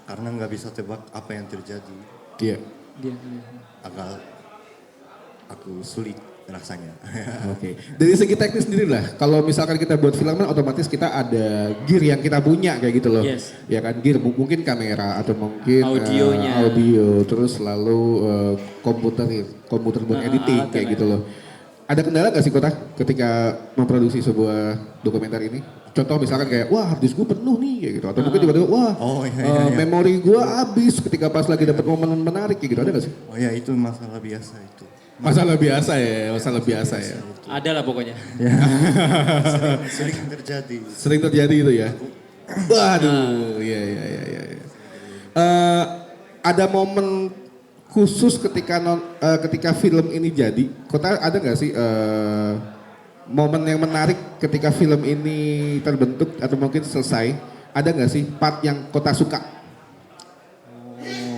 karena nggak bisa tebak apa yang terjadi. Iya. Agak aku sulit rasanya. Oke. Dari segi teknis sendiri lah, kalau misalkan kita buat film kan otomatis kita ada gear yang kita punya kayak gitu loh. Yes. Ya kan, gear mungkin kamera atau mungkin audionya, audio, terus lalu komputer buat editing kayak gitu loh. Ada kendala gak sih Kota ketika memproduksi sebuah dokumenter ini? Contoh misalkan kayak, wah hard disk gue penuh nih kayak gitu. Atau mungkin tiba-tiba, wah memori gue habis ketika pas lagi dapat momen menarik kayak gitu. Ada gak sih? Oh ya itu masalah biasa itu. Masalah biasa ya. Ada lah pokoknya. Sering terjadi. Sering terjadi itu ya. Waduh, iya. Ada momen khusus ketika film ini jadi, Kota ada nggak sih momen yang menarik ketika film ini terbentuk atau mungkin selesai? Ada nggak sih part yang Kota suka?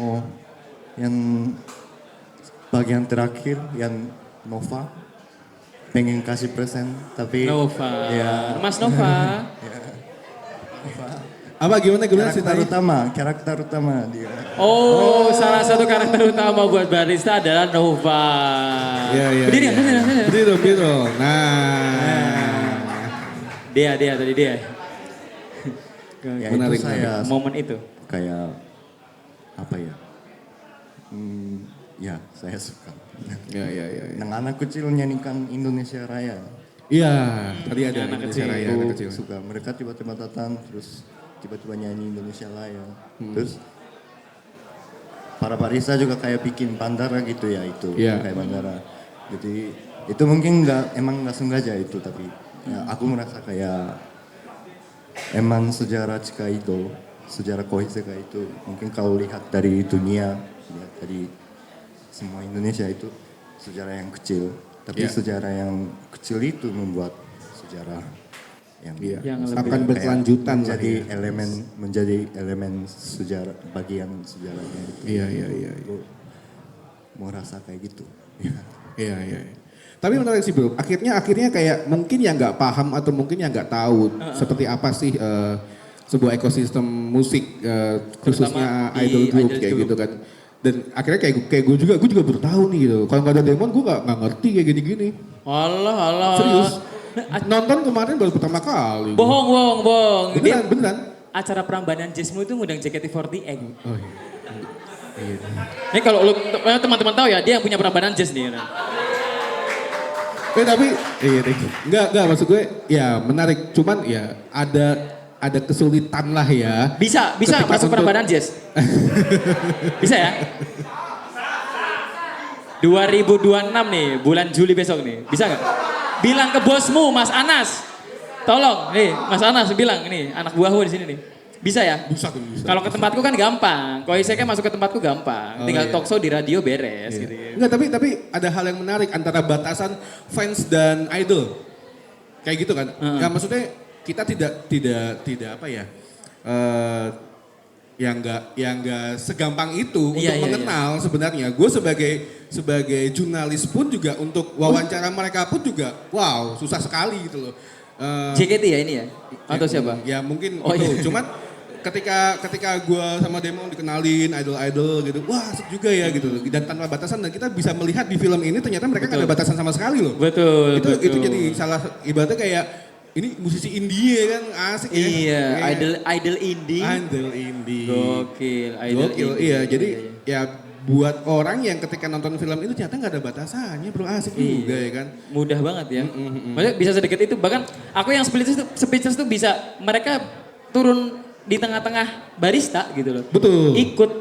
Oh, yang bagian terakhir yang Nova pengen kasih present tapi Nova, ya. Mas Nova. Apa gimana karakter utama dia. Oh, salah satu karakter utama buat Barista adalah Nova. Iya. Berdiri dong. Nah. Dia tadi dia. Ya, menarik, itu saya momen itu. Kayak apa ya? Ya, saya suka. Ya. Yang anak kecil nyanyikan Indonesia Raya. Iya, tadi ada anak Indonesia Raya, Itu anak kecil. suka. Mereka tiba-tiba datang terus tiba-tiba nyanyi Indonesia Raya. Terus para barista juga kayak bikin bandara gitu ya itu. Kayak bandara. Jadi itu mungkin emang nggak sengaja itu, tapi ya, aku merasa kayak emang sejarah Chicago, sejarah Kohiseka itu mungkin kalau lihat dari dunia, ya, dari semua Indonesia itu sejarah yang kecil, tapi sejarah yang kecil itu membuat sejarah yang akan berkelanjutan menjadi elemen sejarah, bagian sejarahnya itu. Iya. Aku mau rasa kayak gitu. Iya. Tapi menarik sih bro, akhirnya kayak mungkin yang nggak paham atau mungkin yang nggak tahu seperti apa sih sebuah ekosistem musik khususnya idol group kayak gitu kan. Dan akhirnya kayak gue juga baru tahu nih gitu. Kalau nggak ada Demon gue nggak ngerti kayak gini-gini. Allah. Serius? Nonton kemarin baru pertama kali. Bohong. Beneran. Acara Prambanan Jazzmu itu ngundang JKT48. Oh iya. Ini kalau teman-teman tahu ya, dia yang punya Prambanan Jazz nih. Tapi enggak maksud gue ya menarik, cuman ya ada kesulitan lah ya. Bisa masuk Prambanan Jazz. Bisa ya? 2026 nih, bulan Juli besok nih. Bisa nggak? Bilang ke bosmu, Mas Anas. Tolong, nih Mas Anas bilang nih, anak buahku di sini nih. Bisa ya? Bisa. Kalau ke tempatku kan gampang. Kalau Iseka masuk ke tempatku gampang. Tinggal talk show di radio beres gitu. Enggak, tapi ada hal yang menarik antara batasan fans dan idol. Kayak gitu kan. Ya maksudnya kita tidak apa ya. yang nggak segampang itu untuk mengenal sebenarnya. Gue sebagai jurnalis pun juga untuk wawancara mereka pun juga wow susah sekali gitu loh. JKT ya ini ya? Atau siapa? Ya mungkin itu. Cuman ketika gue sama Demo dikenalin idol-idol gitu, wah asik juga ya gitu. Dan tanpa batasan, dan kita bisa melihat di film ini ternyata mereka nggak ada batasan sama sekali loh. Betul. Itu jadi salah ibaratnya kayak ini musisi indie kan asik ya. Iya, idol indie. Idol indie. Gokil, Gokil, iya. Jadi ya buat orang yang ketika nonton film itu ternyata nggak ada batasannya, bro, asik juga ya kan. Mudah banget ya. Maksudnya bisa sedekat itu, bahkan aku yang speechless tuh bisa mereka turun di tengah-tengah barista gitu loh. Betul.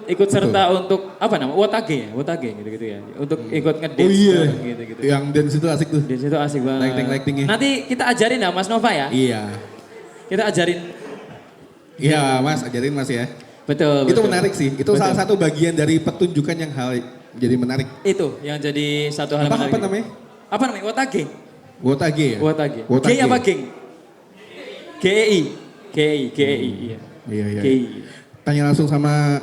Ikut serta untuk apa namanya? Wotage gitu-gitu ya. Untuk ikut ngedance gitu-gitu. Yang dance itu asik tuh. Dance itu asik banget. Lighting-lightingnya. Nanti kita ajarin ya Mas Nova ya. Iya. Kita ajarin. Iya Mas, ajarin Mas ya. Betul. Itu menarik sih. Itu salah satu bagian dari pertunjukan yang jadi menarik. Itu yang jadi satu hal menarik. Apa namanya? Apa namanya? Wotage. Ya? Wotage. G apa geng? GEI. Iya. Iya. GEI. Tanya langsung sama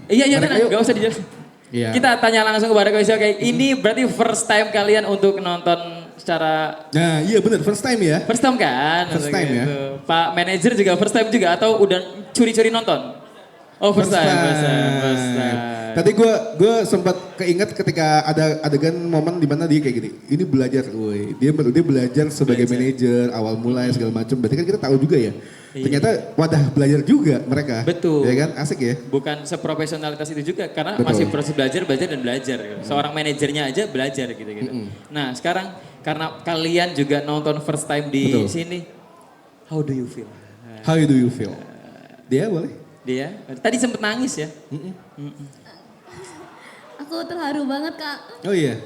Iya, tenang, gak usah dijelasin. Iya. Kita tanya langsung kepada Koisel kayak ini berarti first time kalian untuk nonton secara... Nah iya bener, first time ya. First time kan? First time ya. Pak manajer juga first time juga atau udah curi-curi nonton? Oh first time. Tadi gue sempat keinget ketika ada adegan momen di mana dia kayak gini. Ini belajar, dia belajar sebagai manajer awal mulai segala macam. Berarti kan kita tahu juga ya. Iya. Ternyata wadah belajar juga mereka. Betul. Ya kan, asik ya. Bukan seprofesionalitas itu juga karena masih proses belajar dan belajar. Seorang manajernya aja belajar gitu. Nah sekarang karena kalian juga nonton first time di sini, how do you feel? How do you feel? Dia boleh? Dia tadi sempet nangis ya. Aku terharu banget Kak. Oh iya,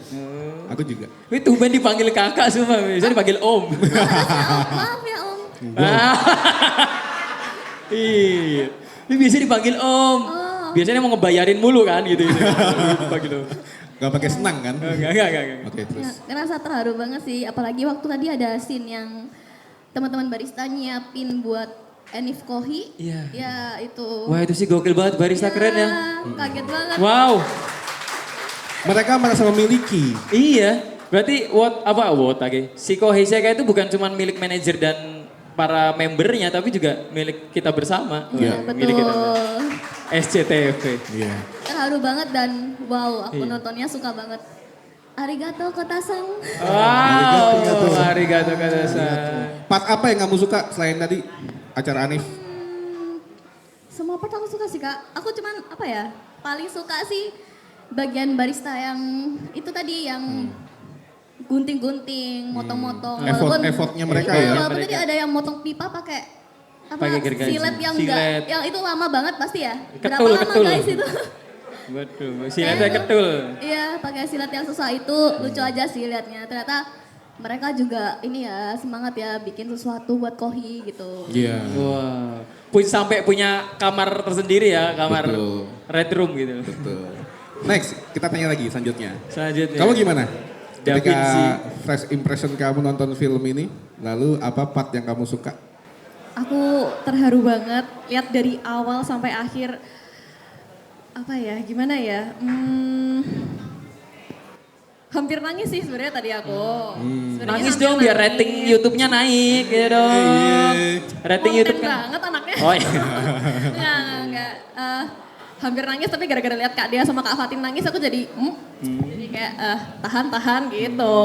aku juga. Itu tumben dipanggil kakak semua, biasanya dipanggil om. Maaf ya Om. Iya, ini biasa dipanggil om. Biasanya mau ngebayarin mulu kan gitu. Dipanggil om. Gak pakai senang kan? Enggak. Oke, terus. Ngerasa terharu banget sih, apalagi waktu tadi ada scene yang teman-teman barista nyiapin buat Enif Kohi. Iya. Ya itu. Wah itu sih gokil banget, barista keren ya. Kaget banget. Wow. Mereka merasa memiliki. Iya, berarti si Kohei Sekai itu bukan cuma milik manajer dan para membernya, tapi juga milik kita bersama. Iya, milik kita. SCTV. Iya. Terharu banget dan wow, aku nontonnya suka banget. Arigato Kotasan. Wow, arigato Kotasan. Part apa yang kamu suka selain tadi acara Anif? Semua part aku suka sih Kak. Aku cuman paling suka sih bagian barista yang itu tadi yang gunting-gunting, motong-motong. Effortnya mereka ya. Walaupun tadi ada yang motong pipa pakai gergaji. silet yang enggak, yang itu lama banget pasti ya. Ketul. Berapa lama guys itu? Waduh, siletnya ketul. Iya, pakai silet yang susah itu lucu aja sih liatnya. Ternyata mereka juga ini ya semangat ya bikin sesuatu buat Kohi gitu. Iya. Wah, sampai punya kamar tersendiri ya, kamar red room gitu. Betul. Next, kita tanya lagi selanjutnya. Selanjutnya. Kamu gimana? Da Ketika Vinci. first impression kamu nonton film ini, lalu apa part yang kamu suka? Aku terharu banget lihat dari awal sampai akhir. Gimana ya? Hampir nangis sih sebenarnya tadi aku. Nangis dong biar rating YouTube-nya naik ya dong. Rating YouTube kan. banget anaknya. Oh iya. Enggak. Hampir nangis tapi gara-gara lihat Kak Dea sama Kak Fatin nangis aku jadi jadi kayak tahan gitu.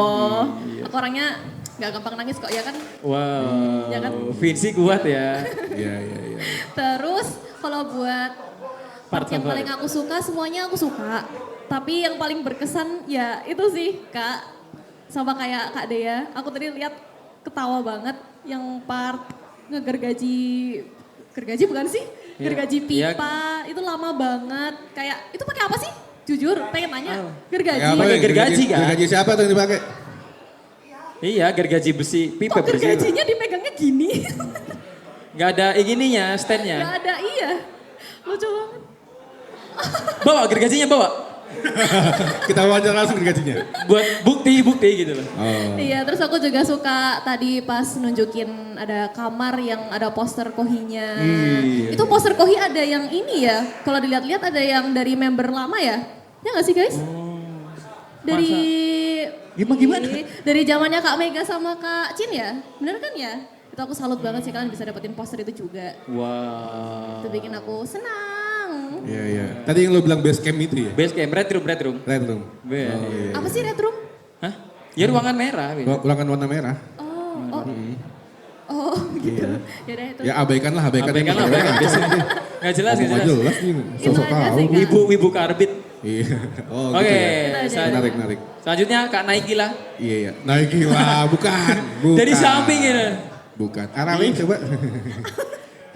Aku orangnya nggak gampang nangis kok ya kan. Wow. Ya kan? Vinci kuat ya. Iya. Terus kalau buat part yang paling aku suka semuanya aku suka. Tapi yang paling berkesan ya itu sih Kak sama kayak Kak Dea. Aku tadi lihat ketawa banget yang part gergaji bukan sih? Gergaji pipa itu lama banget. Kayak itu pakai apa sih? Jujur pengen tanya. Gergaji. Pakai gergaji kan? Gergaji siapa tuh yang dipakai? Iya, gergaji besi, pipa Kok besi. gergajinya dipegangnya gini? Gak ada ininya, standnya. Gak ada, iya. Lucu banget. Bawa gergajinya bawa. Kita wawancara langsung gajinya. Buat bukti gitu loh. Oh. Iya, terus aku juga suka tadi pas nunjukin ada kamar yang ada poster Kohinya. Iya. Itu poster Kohi ada yang ini ya, kalau dilihat-lihat ada yang dari member lama ya. Ya nggak sih guys? Dari Gimana? Dari zamannya Kak Mega sama Kak Chin ya? Bener kan ya? Itu aku salut banget sih kalian bisa dapetin poster itu juga. Wow. Itu bikin aku senang. Iya. Tadi yang lo bilang base camp itu ya? Base camp, red room. Red room. Iya. Apa sih Red Room? Hah? Ya ruangan merah. Ruangan warna merah. Oh gitu. Yaudah itu. Ya abaikan lah. Abaikan. Gak jelas. Gak jelas nih. Sosok Itu aja tahu. sih, Kak. Wibu karbit. Iya. Oh Oke, gitu ya. Menarik. Selanjutnya Kak Nike lah. Iya. Naik gila, bukan. Dari samping ini. Bukan. Aramin coba.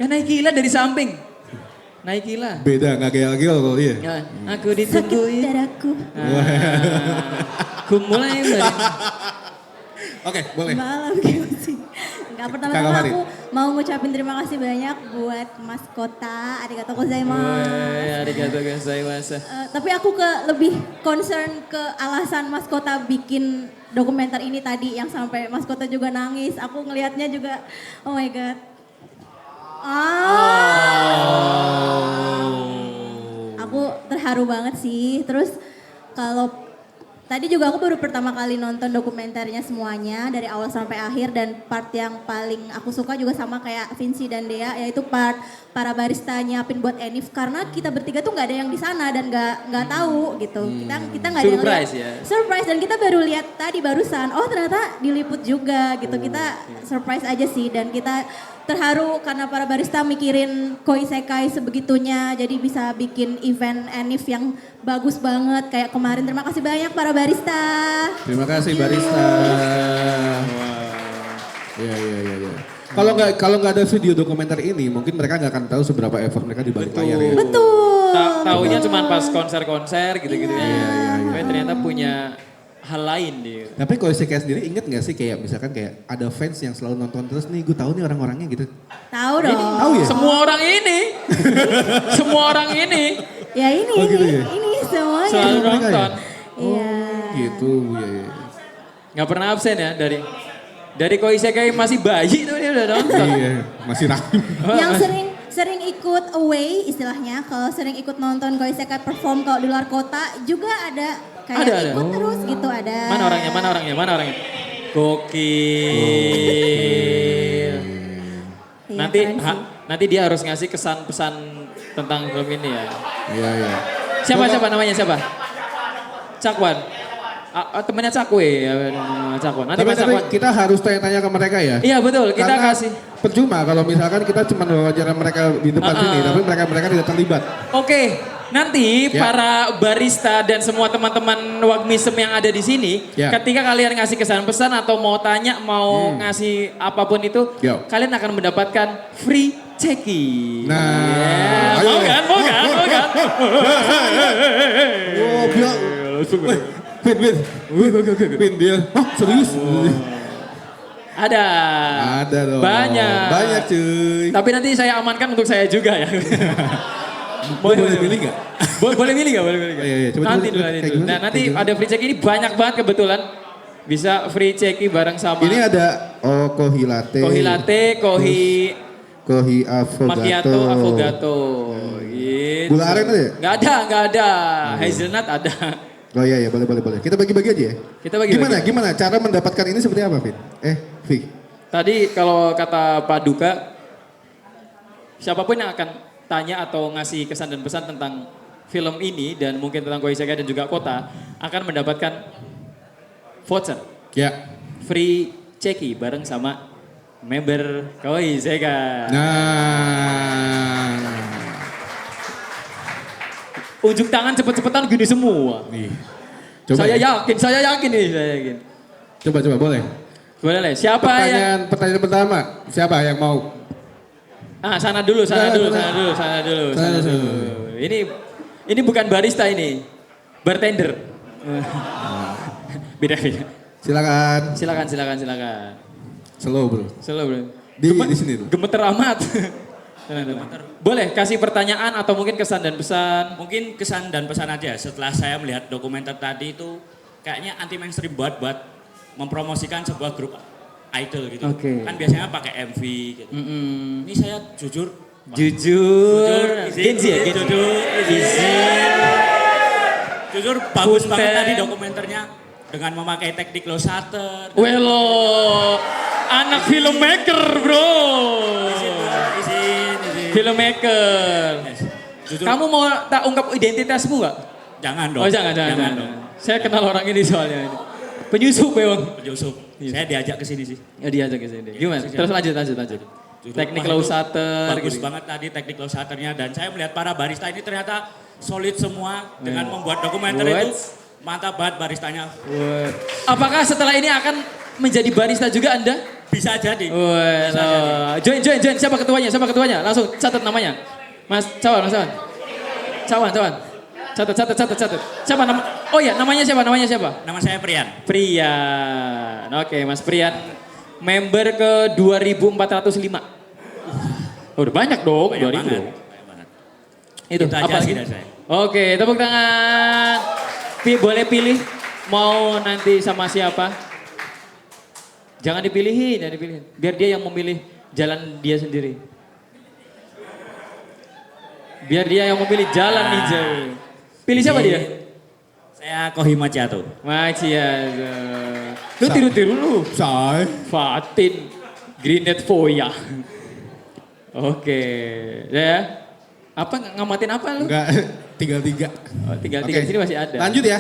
Ya Nike lah dari samping. Nike lah. Beda, gak gel-gel kalau dia. Ya, aku Sakit ditungguin. dadaku. Aku mulai Oke, boleh. Malam sih. Enggak, pertama-tama aku mau ngucapin terima kasih banyak buat Mas Kota, arigatou gozaimasu. Arigatou gozaimasu. Tapi aku lebih concern ke alasan Mas Kota bikin dokumenter ini tadi yang sampai Mas Kota juga nangis. Aku ngelihatnya juga, oh my god. Aku terharu banget sih. Terus kalau tadi juga aku baru pertama kali nonton dokumenternya semuanya dari awal sampai akhir, dan part yang paling aku suka juga sama kayak Vinci dan Dea, yaitu part para barista nyiapin buat Enif, karena kita bertiga tuh nggak ada yang di sana dan nggak tahu gitu. Kita nggak ada yang lihat. Surprise, dan kita baru lihat tadi barusan. Oh ternyata diliput juga gitu. Kita surprise aja sih, dan kita terharu karena para barista mikirin Koisekai sebegitunya, jadi bisa bikin event Enif yang bagus banget kayak kemarin. Terima kasih banyak para barista. Terima kasih barista. Iya. Kalau nggak ada video dokumenter ini, mungkin mereka nggak akan tahu seberapa effort mereka di balik layar ya. Betul. Taunya cuma pas konser-konser gitu-gitu ya. Iya. Tapi ternyata punya hal lain dia. Tapi kalau Isekai sendiri inget gak sih kayak misalkan kayak ada fans yang selalu nonton terus nih, gue tahu nih orang-orangnya gitu. Tahu dong. Tahu ya? Semua orang ini. Semua orang ini. Ya ini, gitu ya? ini semuanya. Selalu nonton. Iya. Gitu, iya. Gak pernah absen ya dari Koisekai masih bayi tuh dia udah nonton. Iya, masih rahim. Yang sering ikut away istilahnya, kalau sering ikut nonton Koisekai perform kalau di luar kota juga ada. Kayak ikut terus gitu ada. Mana orangnya? Gokil. Iya, Nanti dia harus ngasih kesan pesan tentang film ini ya. Iya. Siapa namanya siapa? Cakwan. Temannya Cakwe ya, Cakwan. Nanti Tapi Mas Cakwan. kita harus tanya-tanya ke mereka ya. Iya betul, kita Karena kasih. percuma kalau misalkan kita cuma wawancara mereka di depan sini, tapi mereka tidak terlibat. Oke, nanti para barista dan semua teman-teman Wagmisem yang ada di sini, ketika kalian ngasih kesan pesan atau mau tanya, mau ngasih apapun itu, kalian akan mendapatkan free ceki. Nah, mau kan? Oh, bilang. Pin dia. Oh, serius? Ada dong. Banyak cuy. Tapi nanti saya amankan untuk saya juga ya. Boleh milih gak? Boleh milih gak? Iya. Nanti dulu. Nah nanti ada free ceki ini banyak banget kebetulan. Bisa free ceki bareng sama. Ini ada kohi latte. Kohi affogato. Gitu. Gula aren ada ya? Nggak ada. Hazelnut ada. Oh iya, boleh. Kita bagi-bagi aja ya? Kita bagi. Gimana cara mendapatkan ini seperti apa, Fit? Vi. Tadi kalau kata Pak Duka, siapapun yang akan tanya atau ngasih kesan dan pesan tentang film ini dan mungkin tentang Koisekai dan juga kota akan mendapatkan voucher. Ya. Free ceki bareng sama member Koisekai. Nah. Unjuk tangan cepet-cepetan gini semua. Nih. Saya yakin nih. Coba boleh. Boleh. Siapa Pertanyaan pertama, siapa yang mau? Sana dulu. Ini bukan barista ini. Bartender. Beda. Silakan. Silakan. Slow, bro. Di sini tuh. Gemeter amat. Boleh kasih pertanyaan atau mungkin kesan dan pesan. Mungkin kesan dan pesan aja setelah saya melihat dokumenter tadi itu kayaknya anti mainstream buat mempromosikan sebuah grup idol gitu. Kan biasanya pakai MV gitu. Ini saya jujur izin. Jujur bagus banget tadi dokumenternya dengan memakai teknik low shutter. Welo, anak filmmaker bro. Izin. Filmmaker. Jujur. Kamu mau tak ungkap identitasmu nggak? Jangan dong. Oh jangan dong. Saya kenal orang ini soalnya. Penyusup ya bang. Penyusup. Saya diajak ke sini sih. Ya diajak ke sini. Gimana? Terus lanjut. Teknik low shutter. Bagus gitu. banget tadi teknik low shutternya dan saya melihat para barista ini ternyata solid semua dengan membuat dokumenter itu. Mantap banget baristanya. Apakah setelah ini akan menjadi barista juga Anda? Bisa jadi. Join. Siapa ketuanya? Langsung catat namanya. Mas Cawan. Catat. Siapa nama? Oh ya, namanya siapa? Nama saya Prian. Oke, Mas Prian. Member ke 2405. Oh, udah banyak dong, 2000. Banyak banget. Itu aja apa sih lagi? dari saya. Oke, tepuk tangan. Boleh pilih mau nanti sama siapa? Jangan dipilihin. Biar dia yang memilih jalan dia sendiri. Pilih siapa dia? Saya Kohima Ciato. Maciato. Lu tiru-tiru lu. Say. Fatin. Greenet Foya. Oke. Ya. Apa ngamatin apa lu? Enggak, tinggal 3. Oh, tinggal 3 di sini masih ada. Lanjut ya.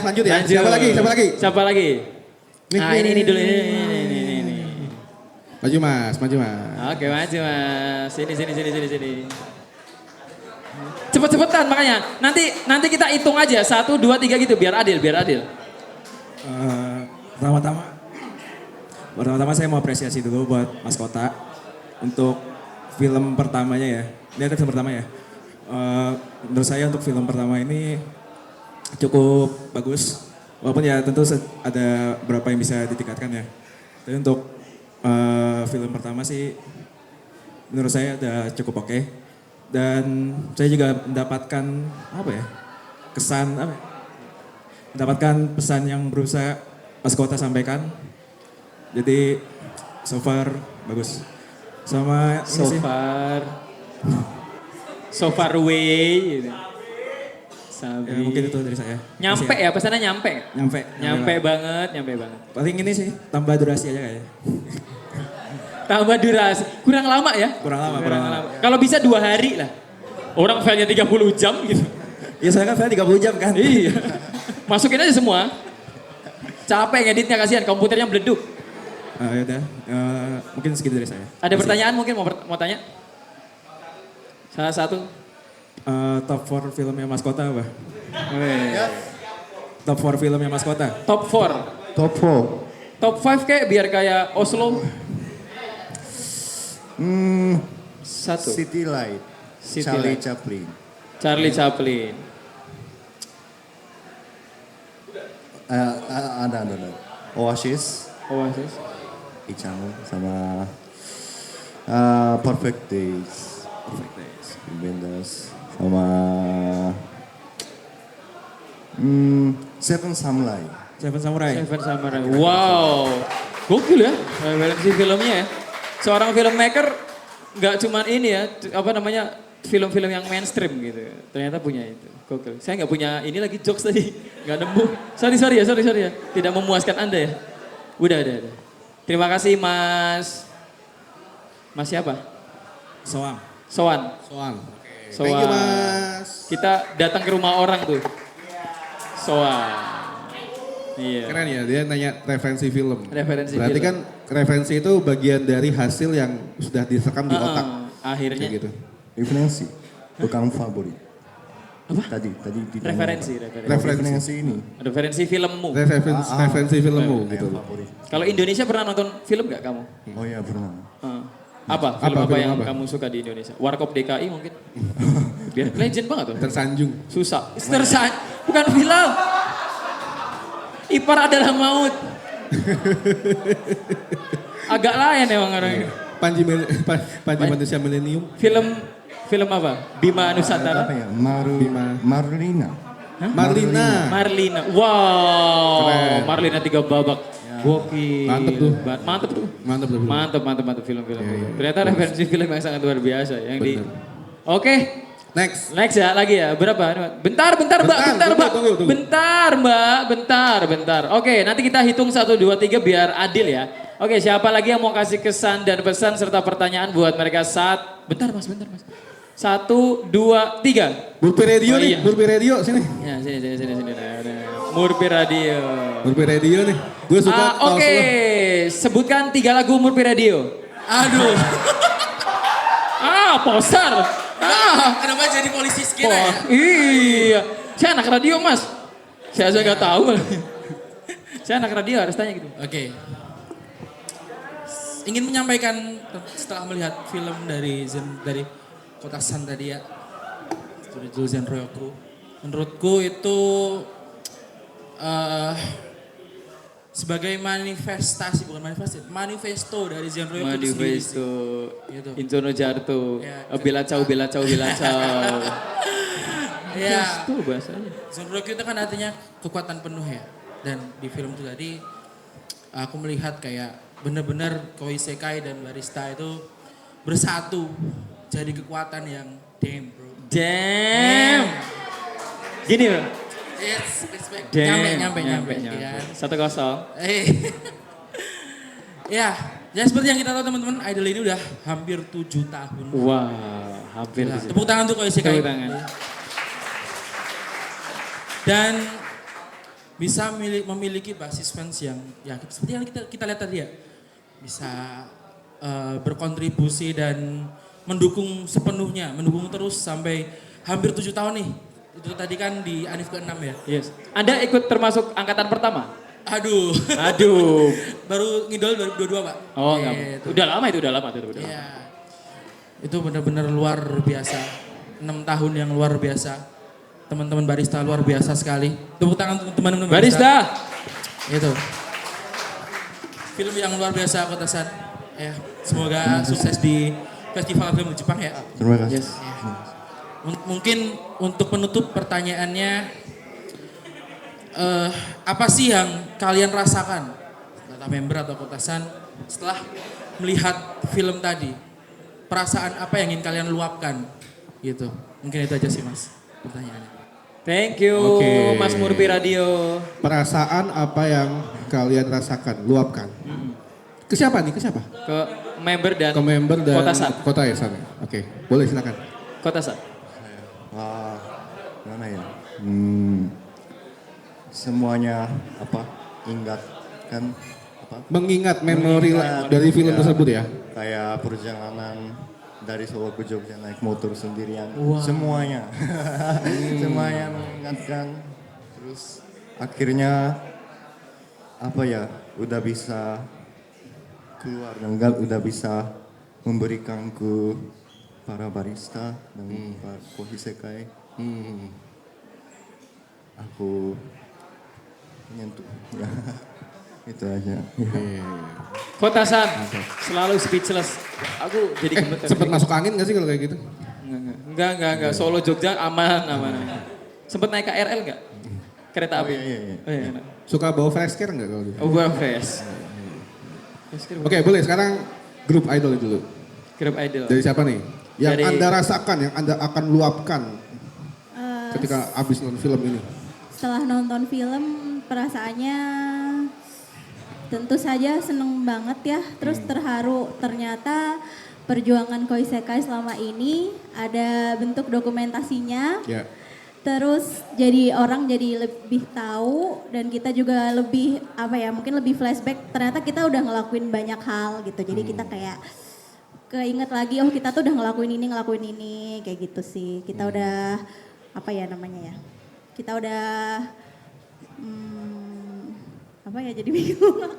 Siapa lagi? Ini dulu ini. Maju mas. Oke, maju mas. Sini. Cepet-cepetan makanya. Nanti kita hitung aja 1, 2, 3 gitu biar adil. Pertama-tama saya mau apresiasi dulu buat Mas Kota untuk film pertamanya ya. Ini ada film pertama ya. Menurut saya untuk film pertama ini cukup bagus. Walaupun ya tentu ada beberapa yang bisa ditingkatkan ya. Tapi untuk film pertama sih menurut saya udah cukup oke. Dan saya juga mendapatkan mendapatkan pesan yang berusaha Mas Kota sampaikan. Jadi so far bagus. Sama So far away gitu. Ya, mungkin itu dari saya. Nyampe ya, pesannya nyampe. Nyampe banget. Paling ini sih tambah durasi aja kayaknya. Tambah durasi. Kurang lama ya? Kurang lama. Kalau bisa 2 hari lah. Orang filenya 30 jam gitu. Ya saya kan filenya 30 jam kan. Iya. Masukin aja semua. Capek ngeditnya kasihan, komputernya meleduk. Yaudah, mungkin segitu dari saya. Ada pertanyaan mungkin mau tanya? Salah satu. Top 4 filmnya Mas Kota apa? Top 4 filmnya Mas Kota. Top 4. Top 5 kayak biar kayak Oslo. Satu. City Light. Charlie Chaplin. Ada. Oasis. Ichang sama Perfect Days. Benders sama Seven Samurai. Wow. Gokil ya referensi filmnya ya. Seorang filmmaker nggak cuman ini ya, film-film yang mainstream gitu. Ternyata punya itu. Gokil. Saya nggak punya ini lagi jokes tadi. Nggak nemu. Sorry ya. Tidak memuaskan Anda ya. Udah. Terima kasih Mas siapa? Soan. Thank you mas. Kita datang ke rumah orang tuh. Soan. Iya. Keren ya, dia nanya referensi film. Berarti film. Kan referensi itu bagian dari hasil yang sudah disekam di otak. Akhirnya. Kayak gitu. Referensi, bukan favorit. Apa? Tadi Referensi ini. Referensi filmmu. Referensi filmmu gitu. Kalau Indonesia pernah nonton film gak kamu? Oh iya pernah. Apa yang kamu suka di Indonesia? Warkop DKI mungkin? Biar legend banget tuh. Tersanjung. Susah. Bukan film. Ipar adalah maut. Agak lain emang orangnya. Panji Manusia Milenium. Film Film apa? Bima Nusantara? Apa ya? Marlina. Hah? Marlina. Marlina. Wow. Keren. Marlina 3 babak. Gokil. Mantep tuh. Mantep tuh. Mantap. Film-film. Iya. Ternyata referensi film yang sangat luar biasa yang di. Bener. Oke. Next. Next ya lagi ya. Berapa? Bentar Mbak. Tunggu. Bentar. Oke, nanti kita hitung 1 2 3 biar adil ya. Oke, siapa lagi yang mau kasih kesan dan pesan serta pertanyaan buat mereka saat bentar Mas. 1 2 3. Murpi Radio Oh, nih, iya. Murpi Radio sini. Ya, sini. Murpi Radio. Murpi Radio nih. Gue suka kaos Oke, lo. sebutkan 3 lagu Murpi Radio. Aduh. Poster. Kenapa jadi polisi skena ya? Iya. Saya anak radio Mas. Saya nggak tahu. Saya anak radio harus tanya gitu. Oke. Ingin menyampaikan setelah melihat film dari Kota San tadi ya. Judul Zenryoku. Menurutku itu sebagai manifesto dari Zenryoku itu sendiri. Manifesto. Gitu. Intono Jarto. Ya, Bela Ciao. Ya. Itu bahasanya. Zenryoku itu kan artinya kekuatan penuh ya. Dan di film itu tadi aku melihat kayak benar-benar Koisekai dan Barista itu bersatu jadi kekuatan yang damn bro. Damn. Gini bro. Yes, respect. Damn. Nyampe. Ya. 1-0. Ya, seperti yang kita tahu teman-teman, Idol ini udah hampir 7 tahun. Wah, hampir. Nah, tepuk tangan untuk Koisekai. Tepuk tangan. Dan bisa memiliki basis fans yang ya seperti yang kita lihat tadi ya. Bisa berkontribusi dan mendukung sepenuhnya, mendukung terus sampai hampir 7 tahun nih. Itu tadi kan di Anif ke-6 ya. Yes. Anda ikut termasuk angkatan pertama? Aduh. Baru ngidol 2022 Pak. Oh enggak. Udah lama itu. Iya. Itu benar-benar luar biasa. 6 tahun yang luar biasa. Teman-teman Barista luar biasa sekali. Tepuk tangan untuk teman-teman Barista. Itu. Film yang luar biasa Kota San. Ya, semoga sukses di Festival Film di Jepang ya. Terima kasih. Yes. Mungkin untuk penutup pertanyaannya, apa sih yang kalian rasakan, Data Member atau Kota San, setelah melihat film tadi? Perasaan apa yang ingin kalian luapkan? Gitu. Mungkin itu aja sih Mas pertanyaannya. Thank you Mas Murpi Radio. Perasaan apa yang kalian rasakan, luapkan. Ke siapa nih? Ke member dan Kota San. Kota ya San. Oke, boleh silakan. Kota San. Mana ya? Semuanya ingat kan mengingat memori dari film tersebut ya. Kayak perjalanan dari Solo ke Jogja naik motor sendirian. Wow. Semuanya. Semuanya mengingatkan. Terus akhirnya udah bisa keluar dan udah bisa memberikan ke para barista dan para Koisekai. Aku menyentuh. Itu aja. Kota San, selalu speechless. Aku jadi gemeter. Sempet masuk angin gak sih kalau kayak gitu? Enggak. Solo Jogja aman. Sempet naik KRL enggak? Kereta api? Iya. Suka bawa fresh care enggak kalau gitu? Oh, bawa fresh. Oke, boleh sekarang grup idol dulu. Grup idol. Dari siapa nih? Yang Dari... Anda rasakan, yang Anda akan luapkan ketika habis nonton film ini? Setelah nonton film, perasaannya tentu saja seneng banget ya. Terus terharu, ternyata perjuangan Koisekai selama ini ada bentuk dokumentasinya. Ya. Terus jadi orang jadi lebih tahu dan kita juga lebih mungkin lebih flashback. Ternyata kita udah ngelakuin banyak hal gitu. Jadi kita kayak keinget lagi, kita tuh udah ngelakuin ini kayak gitu sih. Kita udah kita udah jadi bingung.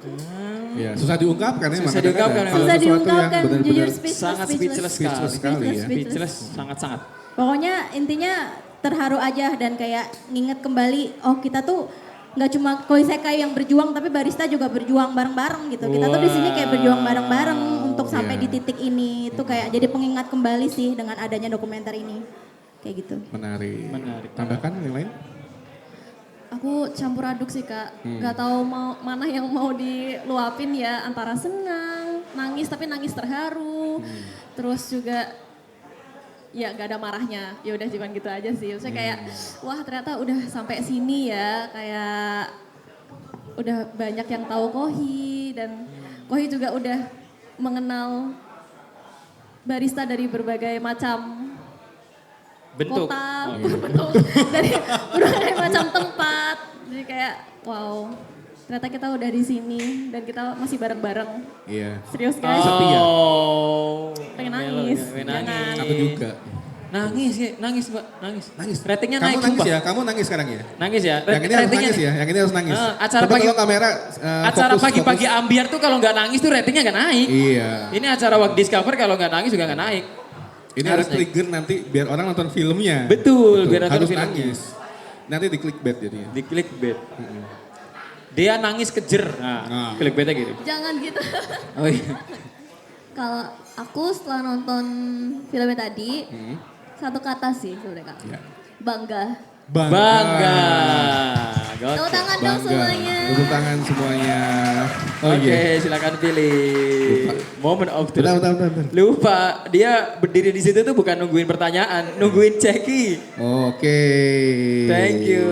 Ya, susah diungkapkan ya. Susah diungkapkan. Susah diungkapkan, jujur sangat speechless sekali. Speechless sangat-sangat. Pokoknya intinya terharu aja dan kayak nginget kembali, kita tuh nggak cuma Koisekai yang berjuang tapi barista juga berjuang bareng-bareng gitu. Kita tuh di sini kayak berjuang bareng-bareng untuk sampai di titik ini. Itu kayak jadi pengingat kembali sih dengan adanya dokumenter ini. Kayak gitu. Menarik. Tambahkan yang lain? Aku campur aduk sih Kak, nggak tahu mana yang mau diluapin ya, antara senang, nangis tapi nangis terharu, terus juga ya nggak ada marahnya, ya udah cuman gitu aja sih. Maksudnya kayak wah ternyata udah sampai sini ya, kayak udah banyak yang tahu Kohi dan Kohi juga udah mengenal barista dari berbagai macam bentuk. kota, bentuk dari berbagai macam tempat. Jadi kayak wow, ternyata kita udah di sini dan kita masih bareng-bareng. Iya. Serius guys. Setia. Pengen nangis. Nangis. Aku juga. Nangis ya, nangis Mbak, nangis. Ratingnya naik. Kamu nangis ya, kamu nangis sekarang ya? Nangis ya. Yang ini harus nangis ya, yang ini harus nangis. Acara Coba pagi, kalau kamera acara pagi-pagi ambiar tuh kalau nggak nangis tuh ratingnya nggak naik. Iya. Ini acara Wak Discover kalau nggak nangis juga nggak naik. Ini harus trigger nanti biar orang nonton filmnya. Betul, biar nonton harus filmnya. nangis. Nanti di clickbait jadinya. Di clickbait. Dia nangis kejer. Nah, clickbaitnya gitu. Jangan gitu. Oh iya. Kalau aku setelah nonton filmnya tadi, satu kata sih sebenarnya Kak. Ya. Bangga. Bangga. Tepuk tangan dong semuanya. Tepuk tangan semuanya. Oke, silakan pilih. Moment of truth. Bentar. Lupa, dia berdiri di situ tuh bukan nungguin pertanyaan, nungguin ceki. Oke. Thank you.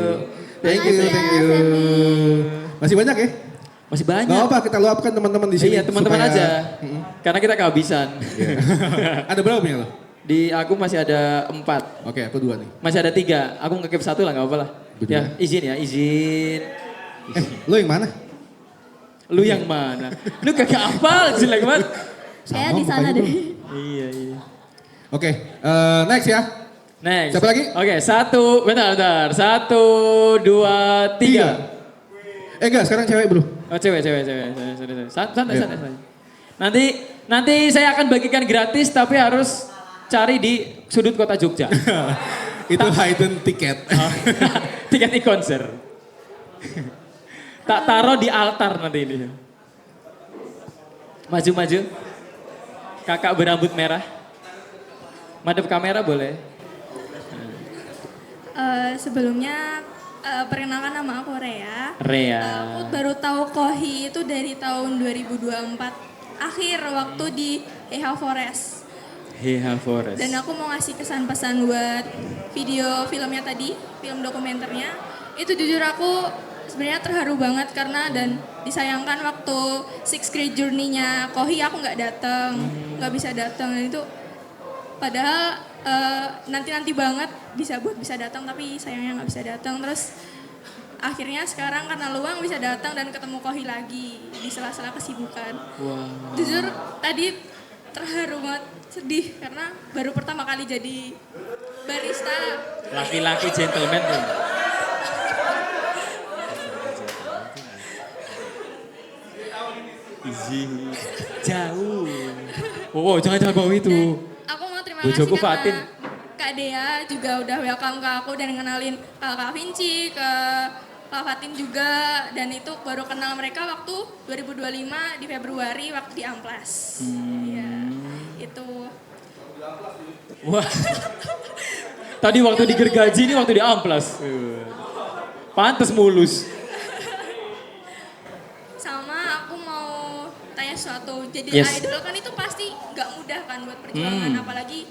Thank you. Masih banyak ya? Masih banyak. Gak apa, kita luapkan teman-teman di sini. Iya, teman-teman supaya- aja. Karena kita kehabisan. Ada berapa punya lo? Di aku masih ada 4. Oke, aku 2 nih. Masih ada 3. Aku ngekip 1 lah, gak apa-apa lah. Betul. Ya, izin. Lo yang mana? Lu yang mana? Lu kagak hafal, jelek banget. Kayak di sana deh. Iya. Oke, next ya. Next. Siapa lagi? Oke, 1, bentar. 1, 2, 3. Enggak, sekarang cewek bro. Oh cewek. Santai. Nanti saya akan bagikan gratis tapi harus cari di sudut kota Jogja. Itu hidden tiket. Tiket e-konser. Tak taruh di altar nanti ini. Maju. Kakak berambut merah. Madep kamera boleh. Sebelumnya perkenalkan nama aku Rea. Aku baru tahu Kohi itu dari tahun 2024 akhir waktu di Heha Forest. Dan aku mau ngasih kesan pesan buat video filmnya tadi, film dokumenternya. Itu jujur aku sebenarnya terharu banget karena dan disayangkan waktu Six Great Journey-nya Kohi aku nggak bisa datang dan itu padahal nanti banget bisa datang tapi sayangnya nggak bisa datang. Terus akhirnya sekarang karena luang bisa datang dan ketemu Kohi lagi di sela-sela kesibukan. Wow. Jujur tadi terharu banget, sedih karena baru pertama kali jadi barista. Laki-laki gentleman tuh. Izin. Jauh. Oh, jangan bawa itu. Aku mau terima Bojoku kasih Fatin. karena Kak Dea juga udah welcome ke aku dan ngenalin ke Kak Vinci, ke Kak Fatin juga. Dan itu baru kenal mereka waktu 2025 di Februari waktu di Amplas. Iya, itu. Wah. Tadi waktu di gergaji ini waktu di amplas. Pantes mulus. Sama aku mau tanya sesuatu. Jadi Yes. idol kan itu pasti gak mudah kan buat perjuangan. Apalagi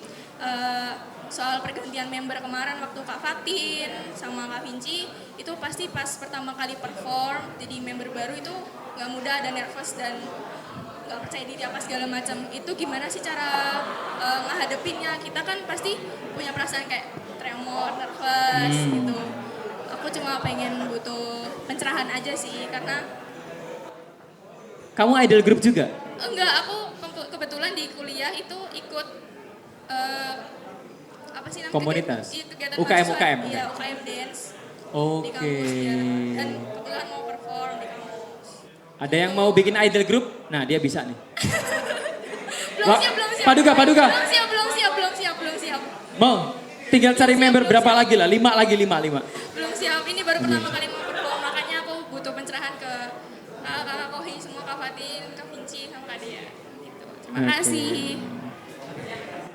soal pergantian member kemarin waktu Kak Fatin sama Kak Vinci. Itu pasti pas pertama kali perform jadi member baru itu gak mudah, ada nervous dan gak percaya diri apa segala macam. Itu gimana sih cara ngehadepinnya? Kita kan pasti punya perasaan kayak tremor, nervous gitu. Aku cuma pengen butuh pencerahan aja sih karena Kamu idol group juga? enggak, aku kebetulan di kuliah itu ikut apa sih namanya? Komunitas? Kegiatan UKM. mahasiswa. Iya, UKM dance. Di Oke. kampus ya. Dan kebetulan mau perform di kampus. Ada yang mau bikin idol group? Nah, dia bisa nih. Belum siap. Paduka. Belum siap. Mau? Tinggal cari member berapa lagi lah? 5 lagi. Belum siap. Ini baru pertama kali mau perform, makanya aku butuh pencerahan ke Kak Kohi, semua Kak Fatin, Kak Vinci, sama Kak Dea. Gitu. Terima kasih.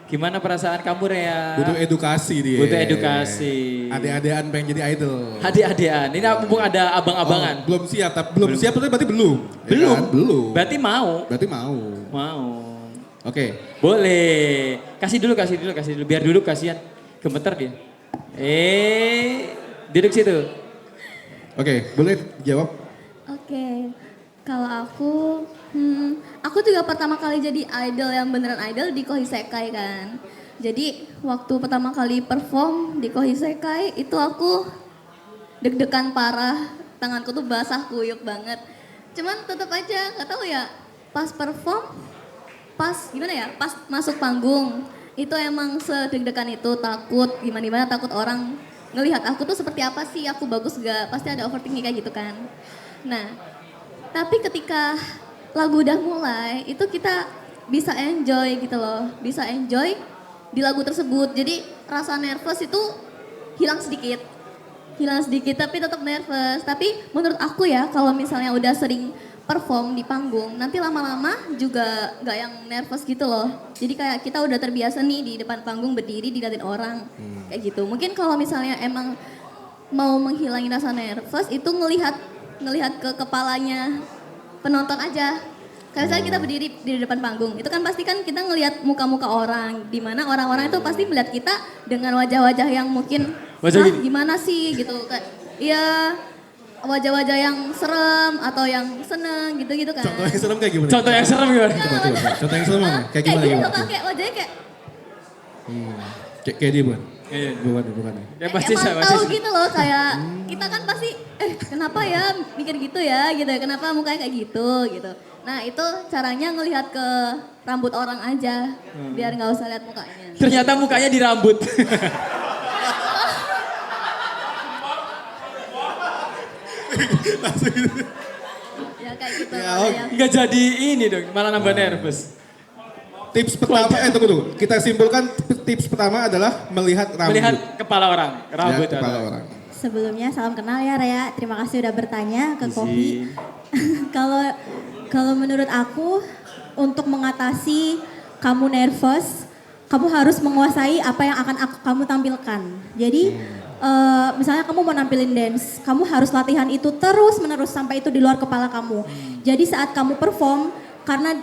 Gimana perasaan kamu Rea? Butuh edukasi dia. Butuh edukasi. Adik-adikan pengen jadi idol. Adik-adikan. Ini mumpung ada abang-abangan. Belum siap, tapi belum siap berarti belum. Belum. Ya kan? Belum. Berarti mau. Berarti mau. Mau. Oke. Boleh. Kasih dulu. Biar duduk kasihan. Gemeter dia. Duduk situ. Oke, boleh jawab? Oke, kalau aku juga pertama kali jadi idol yang beneran idol di Kohisekai kan. Jadi waktu pertama kali perform di Kohisekai itu aku deg-degan parah, tanganku tuh basah kuyup banget. Cuman tetap aja nggak tahu ya, pas perform, pas masuk panggung itu emang sedeg-degan itu, takut gimana takut orang ngelihat aku tuh seperti apa sih, aku bagus gak, pasti ada overthinking kayak gitu kan. Nah, tapi ketika lagu udah mulai, itu kita bisa enjoy gitu loh, bisa enjoy di lagu tersebut. Jadi rasa nervous itu hilang sedikit tapi tetap nervous. Tapi menurut aku ya, kalau misalnya udah sering perform di panggung, nanti lama-lama juga gak yang nervous gitu loh. Jadi kayak kita udah terbiasa nih di depan panggung berdiri diliatin orang, kayak gitu. Mungkin kalau misalnya emang mau menghilangin rasa nervous itu ngelihat ke kepalanya penonton aja. Kayak misalnya kita berdiri di depan panggung, itu kan pasti kan kita ngelihat muka-muka orang, di mana orang-orang itu pasti melihat kita dengan wajah-wajah yang mungkin gimana sih gitu kan. Iya, wajah-wajah yang serem atau yang seneng gitu-gitu kan. Contoh yang serem kayak gimana? Contoh yang serem gimana? Coba. Contoh yang serem mana? Kayak gimana? Kayak gitu kan, kayak wajahnya kayak kayak dia bukan? Iya. Bukan. Ya pasti emang tahu gitu loh, kayak kita kan pasti kenapa ya mikir gitu ya gitu ya, kenapa mukanya kayak gitu. Nah itu caranya ngelihat ke rambut orang aja, biar nggak usah lihat mukanya. Ternyata mukanya di rambut. Ya kayak gitu. Nggak jadi ini dong, malah nambah nervous. Tips pertama, tunggu. Kita simpulkan tips pertama adalah melihat rambut. Melihat kepala orang, rambut kepala orang. Sebelumnya salam kenal ya Rea, terima kasih udah bertanya ke Kohi. Kalau menurut aku untuk mengatasi kamu nervous, kamu harus menguasai apa yang akan kamu tampilkan. Jadi misalnya kamu mau nampilin dance, kamu harus latihan itu terus menerus sampai itu di luar kepala kamu. Jadi saat kamu perform, karena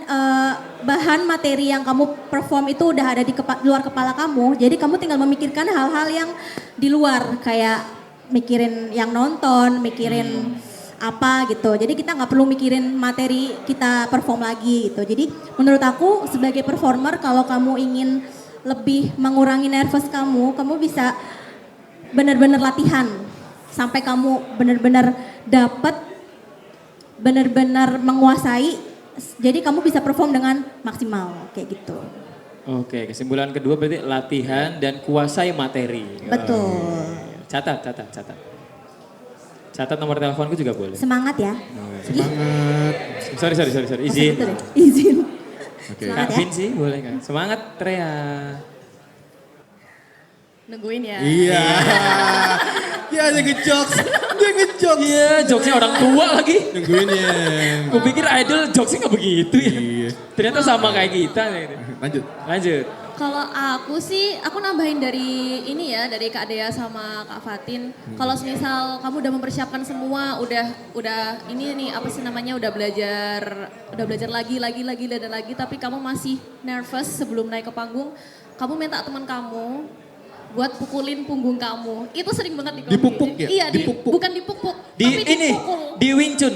bahan materi yang kamu perform itu udah ada di luar kepala kamu, jadi kamu tinggal memikirkan hal-hal yang di luar, kayak mikirin yang nonton, mikirin apa gitu. Jadi kita nggak perlu mikirin materi kita perform lagi gitu. Jadi menurut aku sebagai performer, kalau kamu ingin lebih mengurangi nervous kamu bisa benar-benar latihan sampai kamu benar-benar dapat, benar-benar menguasai. Jadi kamu bisa perform dengan maksimal kayak gitu. Oke, kesimpulan kedua berarti latihan dan kuasai materi. Betul. Catat. Catat nomor teleponku juga boleh. Semangat ya. Semangat. Sorry. Izin. Izin. Oke. Kak Vinci boleh kan? Semangat Rea. Nungguin ya. Iya. Dia ngejokes. Iya, jokesnya orang tua lagi. Nungguin ya. Kupikir idol jokesnya nggak begitu ya. Iya. Ternyata sama kayak kita. Lanjut. Kalau aku sih, aku nambahin dari ini ya, dari Kak Dea sama Kak Fatin. Kalau misal kamu udah mempersiapkan semua, udah ini nih apa sih namanya, udah belajar lagi, tapi kamu masih nervous sebelum naik ke panggung, kamu minta teman kamu buat pukulin punggung kamu. Itu sering banget di Dipupuk ya? Iya, bukan dipupuk, tapi dipukul. Di Wing Chun.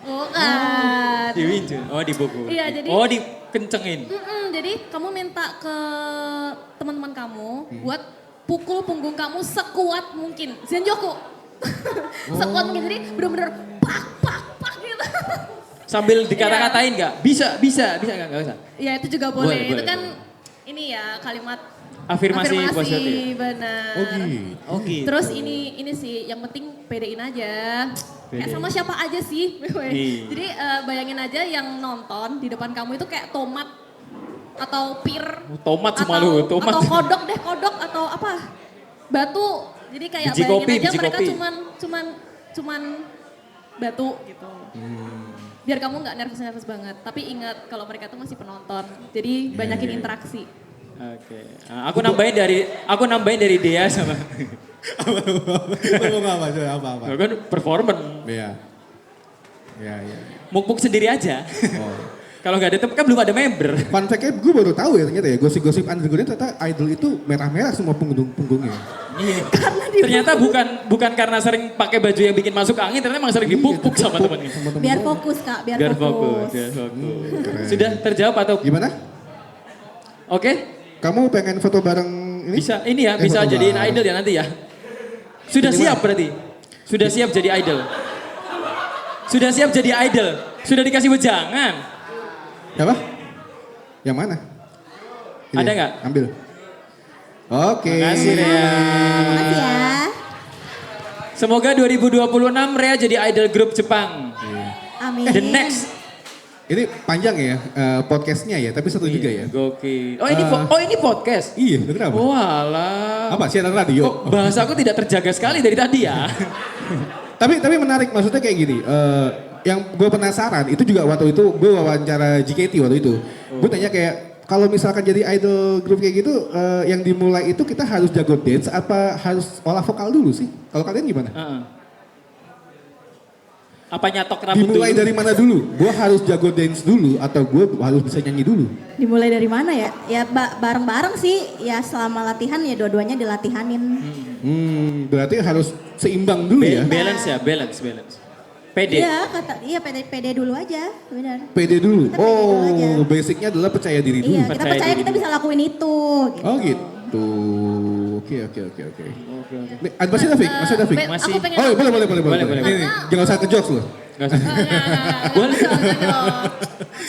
Bukan. Di Wing Chun. Oh, dipukul. Iya, jadi dikencengin. Jadi kamu minta ke teman-teman kamu buat pukul punggung kamu sekuat mungkin. Zenjoku. Sekuat mungkin, jadi bener-bener pak gitu. Sambil dikata-katain nggak? Bisa nggak usah. Ya itu juga boleh. Itu kan boleh. ini ya kalimat afirmasi positif. Benar. Oh gitu. Terus ini sih yang penting pedein aja. Kayak sama siapa aja sih. Jadi bayangin aja yang nonton di depan kamu itu kayak tomat atau pir. Tomat cuma lu, tomat. Atau kodok atau apa? Batu. Jadi kayak biji bayangin kopi, aja biji mereka kopi. cuman batu gitu. Biar kamu nggak nervous banget. Tapi ingat kalau mereka tuh masih penonton. Jadi banyakin interaksi. Oke. Aku nambahin dari Dea sama. Apa? Kan performan. Iya. Muk-muk sendiri aja. Kalau nggak ada kan belum ada member. Fun fact-nya gue baru tahu ya ternyata ya, gosip-gosip underground ternyata idol itu merah-merah semua punggungnya. Iya. Ternyata bukan karena sering pakai baju yang bikin masuk angin, ternyata emang sering dipupuk sama temennya. Biar fokus Kak, biar fokus. Sudah terjawab atau? Gimana? Oke. Kamu pengen foto bareng ini? Bisa bisa jadiin idol ya nanti ya. Sudah siap berarti? Sudah siap jadi idol? Sudah siap jadi idol? Sudah dikasih wejangan? Apa? Yang mana? Ini, ada nggak? Ambil. Oke. Makasih Rea. Makasih ya. Semoga 2026 Rea jadi idol grup Jepang. Amin. The next. Ini panjang ya podcastnya ya, tapi satu juga ya. Gokil. Ini podcast? Iya, kenapa? Walah. Apa siaran radio? Bahasa aku tidak terjaga sekali dari tadi ya. tapi menarik, maksudnya kayak gini. Yang gue penasaran, itu juga waktu itu gue wawancara JKT waktu itu. Gue tanya kayak, kalau misalkan jadi idol grup kayak gitu, yang dimulai itu kita harus jago dance apa harus olah vokal dulu sih? Kalau kalian gimana? Apa nyatok rambut dimulai dulu? dari mana dulu? Gue harus jago dance dulu atau gue harus bisa nyanyi dulu? Dimulai dari mana ya? Ya bareng-bareng sih, ya selama latihan ya dua-duanya dilatihanin. Berarti harus seimbang dulu ya? Balance. PD. Iya PD dulu aja, benar. PD dulu. Kita PD dulu aja. Basicnya adalah percaya diri dulu. Iya, kita percaya kita bisa lakuin itu. Gitu. Oh gitu. Oke. Masih ada Fik? Masih. Aku pengen Boleh. Ini, jangan usah ke jokes loh. Boleh.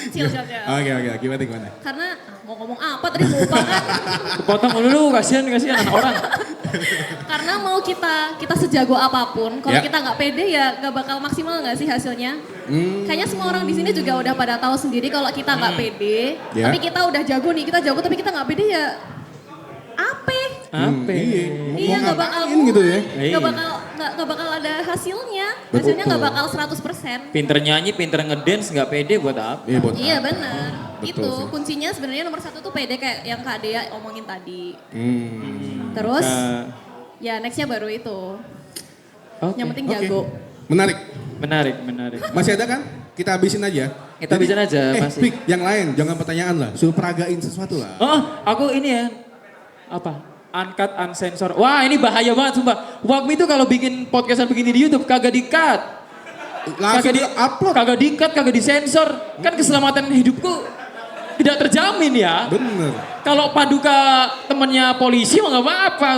Chill. Oke. Gimana? Karena mau ngomong apa tadi lupa kan. Potong dulu, kasihan anak orang. Karena mau kita sejago apapun, kalau Ya. kita nggak pede ya nggak bakal maksimal nggak sih hasilnya. Kayaknya semua orang di sini juga udah pada tahu sendiri kalau kita nggak pede, Ya. tapi kita udah jago nih, kita jago tapi kita nggak pede ya apa? Iya nggak bakal gitu ya. nggak bakal ada hasilnya. Betul. Hasilnya nggak bakal 100%. Pinter nyanyi, pinter ngedance, nggak pede buat apa? Iya benar. Betul Itu sih. kuncinya sebenarnya nomor 1 tuh pede kayak yang Kak Dea omongin tadi. Terus ya nextnya baru itu. Yang penting jago. Menarik. Masih ada kan? Kita habisin aja. Masih. Fik, yang lain jangan pertanyaan lah. Suruh peragain sesuatu lah. Oh, aku ini ya. Apa? Uncut, unsensor. Wah ini bahaya banget sumpah. Wakmi itu kalau bikin podcastan begini di YouTube kagak di-cut. Langsung di-upload. Kagak di-cut, kagak disensor. Kan keselamatan hidupku tidak terjamin ya. Bener. Kalau Paduka temennya polisi mah gak apa-apa.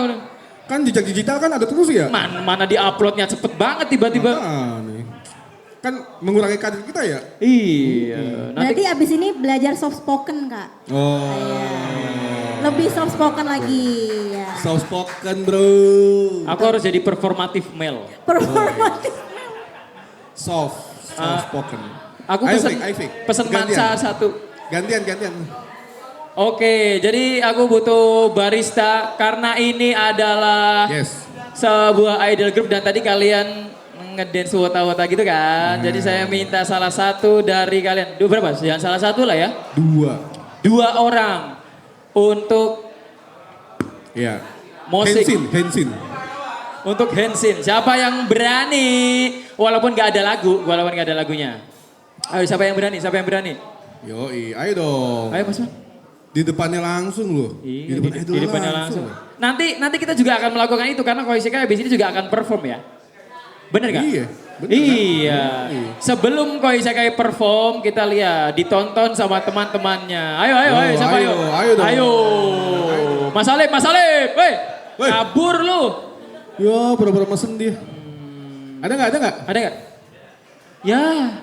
Kan jejak digital kan ada terus ya? Mana di-uploadnya cepet banget tiba-tiba. Kan mengurangi karir kita ya? Iya. Berarti abis ini belajar soft spoken Kak. Lebih soft spoken lagi ya. Soft spoken bro. Aku harus jadi performative male. Soft spoken. Aku pesen matcha satu. Gantian. Oke, jadi aku butuh barista karena ini adalah sebuah idol group dan tadi kalian ngedance wota-wota gitu kan. Jadi saya minta salah satu dari kalian. Berapa? Jangan salah satu lah ya. Dua orang untuk musik. Hensin. Untuk Hensin. Siapa yang berani? Walaupun gak ada lagunya. Ayo siapa yang berani? Yoi, ayo dong. Ayo Mas. Di depannya langsung loh. Di depannya langsung. Nanti kita juga akan melakukan itu karena Koiseka habis ini juga akan perform ya. Bener gak? Iya. Iya. Sebelum Koiseka perform kita lihat ditonton sama teman-temannya. Ayo siapa ayo? Ayo. Mas Alip. Woi. Kabur lu. Ya, pura-pura mesen dia. Ada nggak? Ya.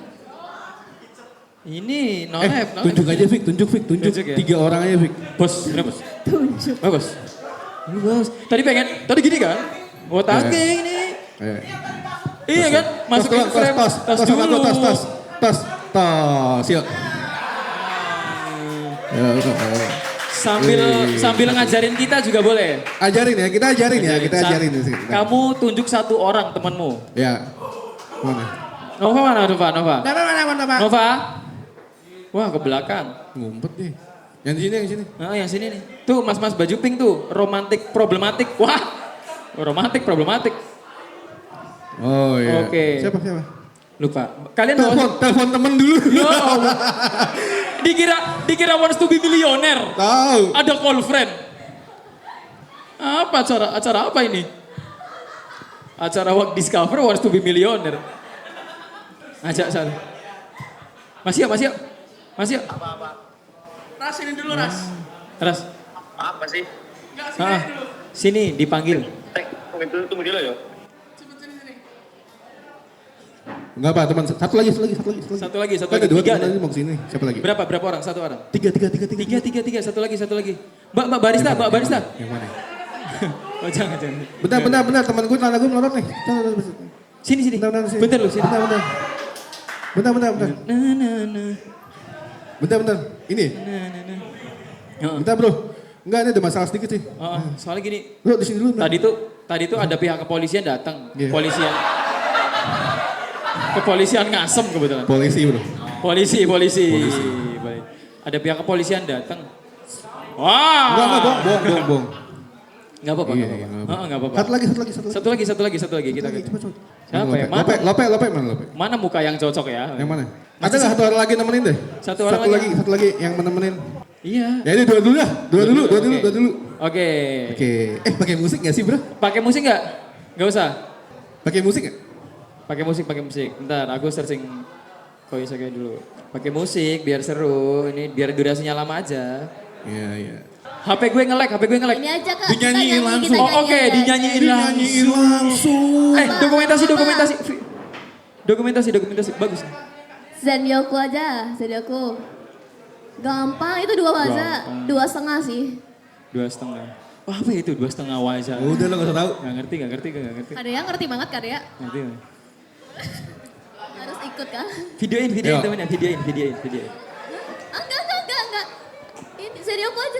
Ini no rap. Tunjuk aja Fik, tunjuk. Ya? 3 orang aja Fik. Bos, kenapa bos? Tunjuk. Bos. Ini bos. Tadi gini kan? Otaknya ini. Iya kan? Masukin frame. Tas dulu. Tas. Yuk. Sambil ngajarin kita juga boleh. Kita ajarin ya. Kamu tunjuk satu orang temanmu. Ya. Mana? Nova mana Nova? Nova. Nova. Wah ke belakang. Ngumpet nih. Yang di sini, yang sini. Oh yang sini nih. Tuh mas-mas baju pink tuh. Romantik problematik. Wah. Romantik problematik. Oh iya. Oke. Siapa? Lupa. Kalian telepon temen dulu. Ya Allah. Dikira wants to be millionaire. Tahu. Ada call friend. Apa acara apa ini? Acara Work Discover wants to be millionaire. Ajak sana. Masih yuk. Apa-apa. Ras ini dulu Ras. Ras. Apa sih? Enggak Ah, sini dipanggil. Tunggu dulu ya. Enggak apa teman, satu lagi. Satu lagi. Ada dua Tiga teman ada. lagi mau kesini. Siapa lagi? Berapa orang? Satu orang. Tiga. Satu lagi. Mbak barista. Yang mana? Oh jangan. Bentar, teman gue tanah gue melorot nih. Sini. Bentar lu, sini. Bentar. Bentar. Ini. Bentar bro. Enggak, ini ada masalah sedikit sih. Soalnya gini. Bro, di sini dulu. Tadi tuh ada pihak kepolisian datang. Kepolisian ngasem kebetulan. Polisi bro. Polisi. Ada pihak kepolisian datang. Wah. Enggak, bohong. Enggak apa-apa. Enggak apa-apa. Satu lagi kita. Siapa ya? Lope mana Lope? Mana muka yang cocok ya? Yang mana? Ada nggak satu orang lagi nemenin deh? Satu lagi yang menemenin. Iya. Ya ini dua dulu. Oke. Pakai musik nggak sih bro? Pakai musik nggak? Nggak usah. Pakai musik nggak? Pakai musik. Bentar, aku searching Koiseke dulu. Pakai musik biar seru. Ini biar durasinya lama aja. Iya. HP gue nge-lag. Ini aja Kak. Dinyanyiin langsung. Oke, dinyanyiin langsung. Dokumentasi. Bagus. Zenyoku aja. Gampang, itu 2 waza. 2,5 sih. 2,5. Wah apa itu 2,5 waza? Udah lo gak usah tahu. Gak ngerti. Kadea ngerti banget Kadea. Ngerti. Harus ikut kan? Videoin temennya, videoin. Enggak. Ini Zenyoku aja.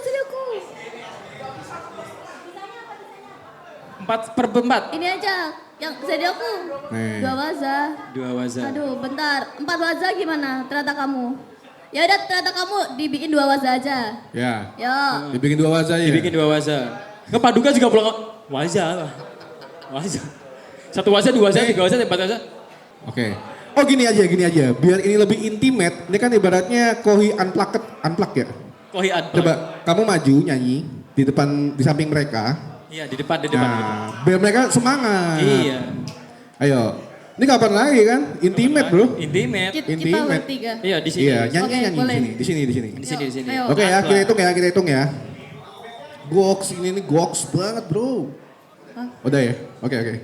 4/4. Ini aja, yang Zenyoku. 2 waza. Aduh, bentar. 4 waza gimana? Ternyata kamu. Ya udah, ternyata kamu dibikin 2 waza aja. Ya. Yo. Dibikin 2 waza ya. Dibikin 2 waza. Nggak Paduka juga pulang waza. 1 waza, 2 waza, 3 waza, 4 waza. Oke. Oh gini aja. Biar ini lebih intimate. Ini kan ibaratnya Kohi unplug ya. Kohi unplug. Coba kamu maju nyanyi di samping mereka. Iya di depan. Nah, biar mereka semangat. Iya. Ayo. Ini kapan lagi kan? Intimate bro. Intimate. Kita bertiga. Iya di sini. Iya, nyanyi di sini. Di sini. Oke ya, kita hitung ya. Goks ini goks banget bro. Udah ya? Oke.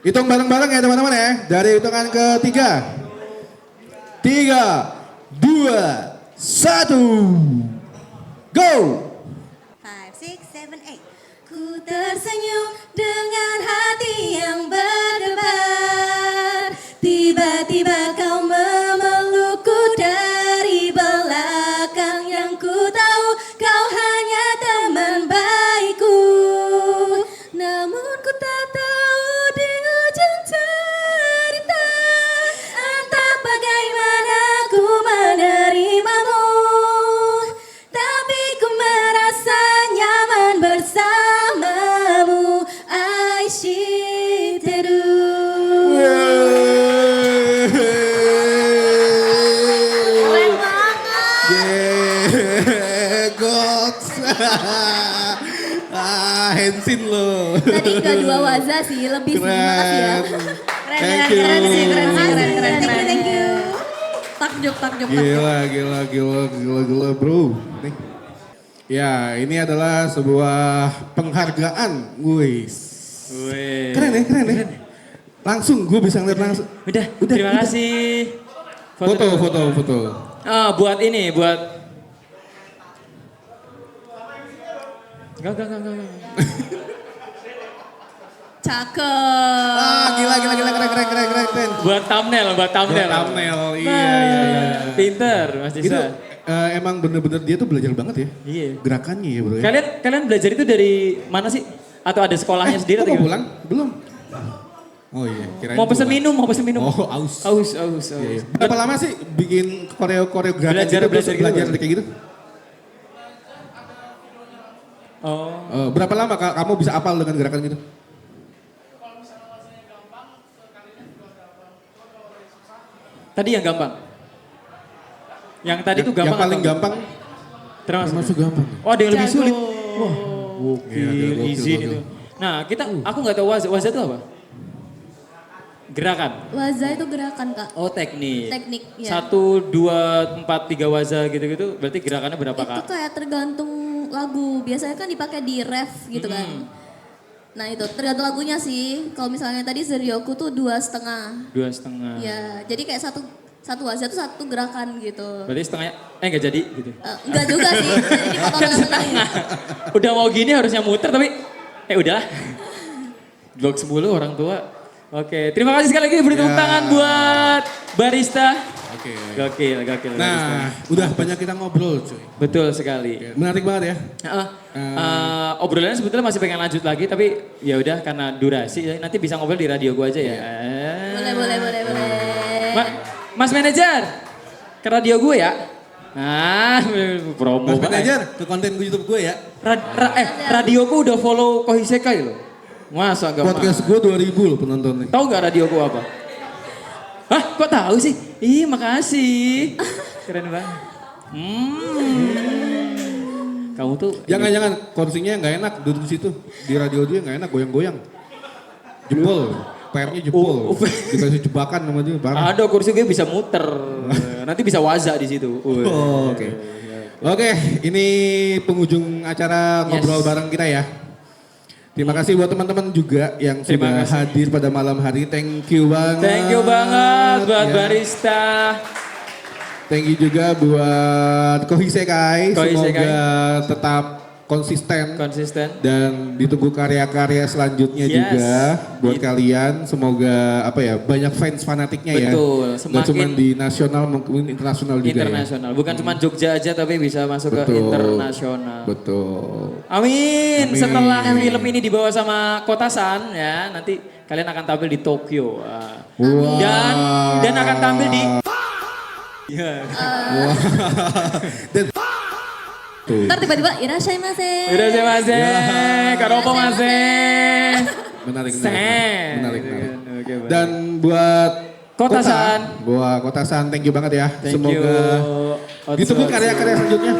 Hitung bareng-bareng ya teman-teman ya. Dari hitungan ke-3. 3, 2, 1. Go! 5, 6, 7, 8. Ku tersenyum dengan hati yang berdebar. Tiba-tiba kau memelukku dari belakang. Yang ku tahu kau hanya teman baikku. Namun ku tak tahu di ujung cerita entah bagaimana ku menerimamu. Tapi ku merasa nyaman bersamamu. Aishiteru. Goks. Hensin lo. Tadi enggak 2 waza sih, lebih sih. Makasih ya. Keren sih. Takjub. Gila bro. Nih. Ya ini adalah sebuah penghargaan. Keren ya. Langsung gue bisa ngeliat langsung. Udah. Terima kasih. Foto. Buat ini, buat. Enggak. Cakep. Gila keren. Buat thumbnail. Iya. Pinter, Mas Itu Disa. emang bener-bener dia tuh belajar banget ya. Iya. Gerakannya ya bro ya. Kalian belajar itu dari mana sih? Atau ada sekolahnya sendiri atau mau gimana? pulang? Belum. Oh iya, kirain Mau pesen minum. Oh, aus. Aus. Iya. Berapa lama sih bikin koreografi Belajar kayak gitu? Oh. Berapa lama kamu bisa apal dengan gerakan gitu? Tadi yang gampang. Yang tadi tuh gampang. Yang paling gampang. Termasuk gampang. Oh, ada yang lebih sulit. Wah, Gokil, izin itu. Nah, aku nggak tahu waza itu apa? Gerakan. Waza itu gerakan, Kak. Oh, teknik. Teknik, ya. 1, 2, 4, 3 waza gitu-gitu. Berarti gerakannya berapa, Kak? Itu kayak tergantung lagu. Biasanya kan dipakai di ref gitu kan. Nah itu tergantung lagunya sih. Kalau misalnya tadi Zeryoku tuh 2,5. 2,5. Ya, jadi kayak satu waza tuh satu gerakan gitu. Berarti setengahnya, nggak jadi gitu? Enggak juga sih, jadi dipotong Kan setengah. Udah mau gini harusnya muter tapi, udahlah. Blok 10 orang tua. Oke, terima kasih sekali lagi beri tepuk tangan buat barista. Oke. Gokil. Nah, udah banyak kita ngobrol cuy. Betul sekali. Menarik banget ya. Obrolannya sebetulnya masih pengen lanjut lagi tapi ya udah karena durasi nanti bisa ngobrol di radio gua aja ya. Boleh. Mas manajer, ke radio gue ya. Promo Mas manajer, ke konten YouTube gue ya. Radio gue udah follow Kohisekai loh. Masa gak Podcast gue 2000 loh penontonnya. Tahu gak radio gue apa? Hah, kok tahu sih? Ih, makasih. Keren banget. Kamu tuh jangan kursinya nggak enak duduk di situ. Di radio dia nggak enak goyang-goyang. Jempol. PR-nya jempol. Dikasih jebakan sama dia. Ada kursi gue bisa muter. Nanti bisa waza di situ. Oke, ini penghujung acara ngobrol bareng kita ya. Terima kasih buat teman-teman juga yang sudah hadir pada malam hari. Thank you banget. Thank you banget buat barista. Thank you juga buat Kohisekai. Semoga tetap konsisten dan ditunggu karya-karya selanjutnya juga buat kalian. Semoga banyak fans fanatiknya ya. Betul. Nggak cuma di nasional, mungkin internasional juga. Internasional, bukan cuma Jogja aja tapi bisa masuk ke internasional. Betul. Amin. Setelah film ini dibawa sama Kota San ya, nanti kalian akan tampil di Tokyo. Dan akan tampil di Ntar tiba-tiba irashaimase. Karopomase. Menarik. Dan buat Kota San, thank you banget ya. Semoga ditunggu karya-karya selanjutnya.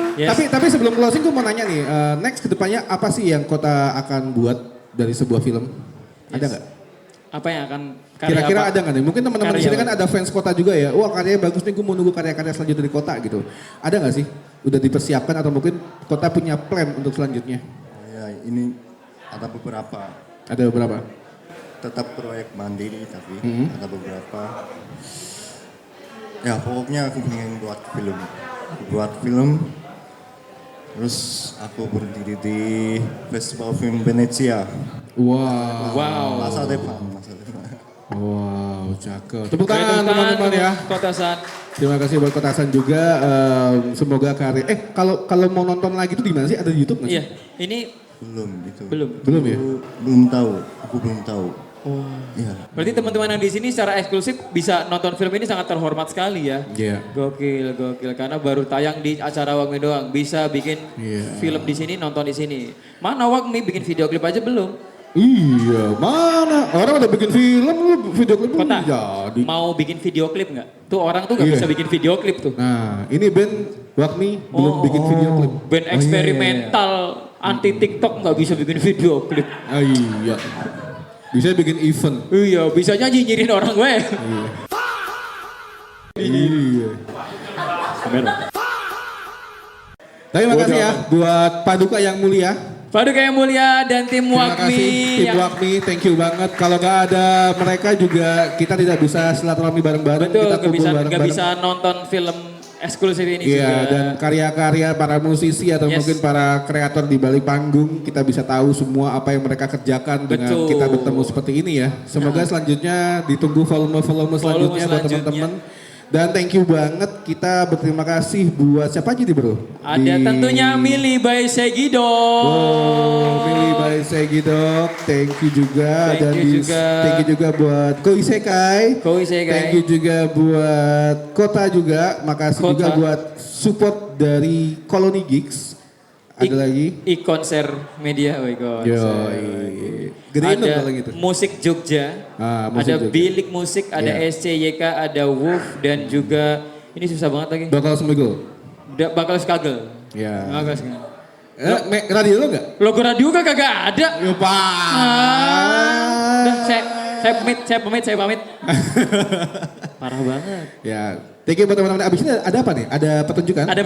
Tapi sebelum closing gue mau nanya nih, next kedepannya apa sih yang Kota akan buat dari sebuah film? Ada nggak? Apa yang akan kira-kira ada nggak nih? Mungkin teman-teman di sini kan ada fans Kota juga ya. Wah karyanya bagus nih, gue mau nunggu karya-karya selanjutnya dari Kota gitu. Ada nggak sih? Udah dipersiapkan atau mungkin Kota punya plan untuk selanjutnya? Ya ini ada beberapa. Ada beberapa? Tetap proyek mandiri tapi ada beberapa. Ya pokoknya aku pengen buat film. Terus aku berdiri di Festival Film Venezia. Wow. Masa depan. Wow, cakep. Tepuk tangan teman-teman ya. Kota San. Terima kasih buat Kota San juga. Semoga karya. Kalau mau nonton lagi itu di mana sih? Ada di YouTube nggak sih? Iya. Ini belum ya? Belum tahu. Aku belum tahu. Oh. Iya. Berarti teman-teman yang di sini secara eksklusif bisa nonton film ini sangat terhormat sekali ya. Iya. Gokil. Karena baru tayang di acara Wagmi doang. Bisa bikin film di sini, nonton di sini. Mana Wagmi bikin video klip aja belum? Iya, mana? Orang udah bikin film, lu video klip belum jadi. Mau bikin video klip nggak? Tuh orang tuh nggak bisa bikin video klip tuh. Nah, ini band Wagmi belum bikin video klip. Band eksperimental anti TikTok nggak bisa bikin video klip. Iya. Bisa bikin event. Iya, bisanya nyinyirin orang gue. Iya. Tapi makasih ya buat Paduka yang mulia. Paduka yang mulia dan tim Wagmi. Tim Wagmi, thank you banget. Kalau nggak ada mereka juga kita tidak bisa silaturahmi bareng-bareng. Betul, kita kumpul bareng-bareng. Nggak bisa nonton film eksklusif ini juga. Iya, dan karya-karya para musisi atau mungkin para kreator di balik panggung, kita bisa tahu semua apa yang mereka kerjakan dengan kita bertemu seperti ini ya. Semoga selanjutnya ditunggu volume-volume selanjutnya buat teman-teman. Dan thank you banget, kita berterima kasih buat siapa aja nih bro? Ada tentunya Mili by Segidok. Oh, Mili by Segidok, thank you juga. Thank you juga buat Koisekai. Thank you juga buat Kota juga, makasih juga buat support dari Koloni Gigs. Ada lagi? Konser media, Gedein ada dong gitu. Musik Jogja, musik ada Jogja. Bilik Musik, ada SCYK, ada Wolf, dan juga ini susah banget lagi. Bakal Smiggle. Bakal Skagel. Ya. Bakal Skagel. Radio lo gak? Logo radio kagak ada. Ya pak. Udah, saya pamit. Parah banget. Ya. Thank you buat teman-teman. Abis ini ada apa nih? Ada pertunjukan? Ada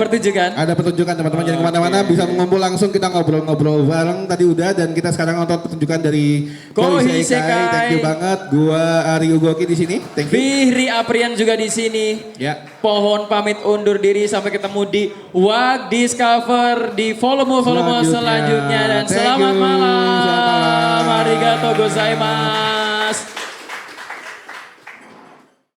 pertunjukan Teman-teman jangan kemana-mana. Bisa mengumpul langsung kita ngobrol-ngobrol bareng tadi udah. Dan kita sekarang nonton pertunjukan dari Koisekai. Thank you banget. Gua Ari Ugoki di sini. Thank you. Fihri Aprian juga di sini. Ya. Pohon pamit undur diri sampai ketemu di Wag Discover di volume selanjutnya. Dan selamat malam. Arigatou gozaimasu.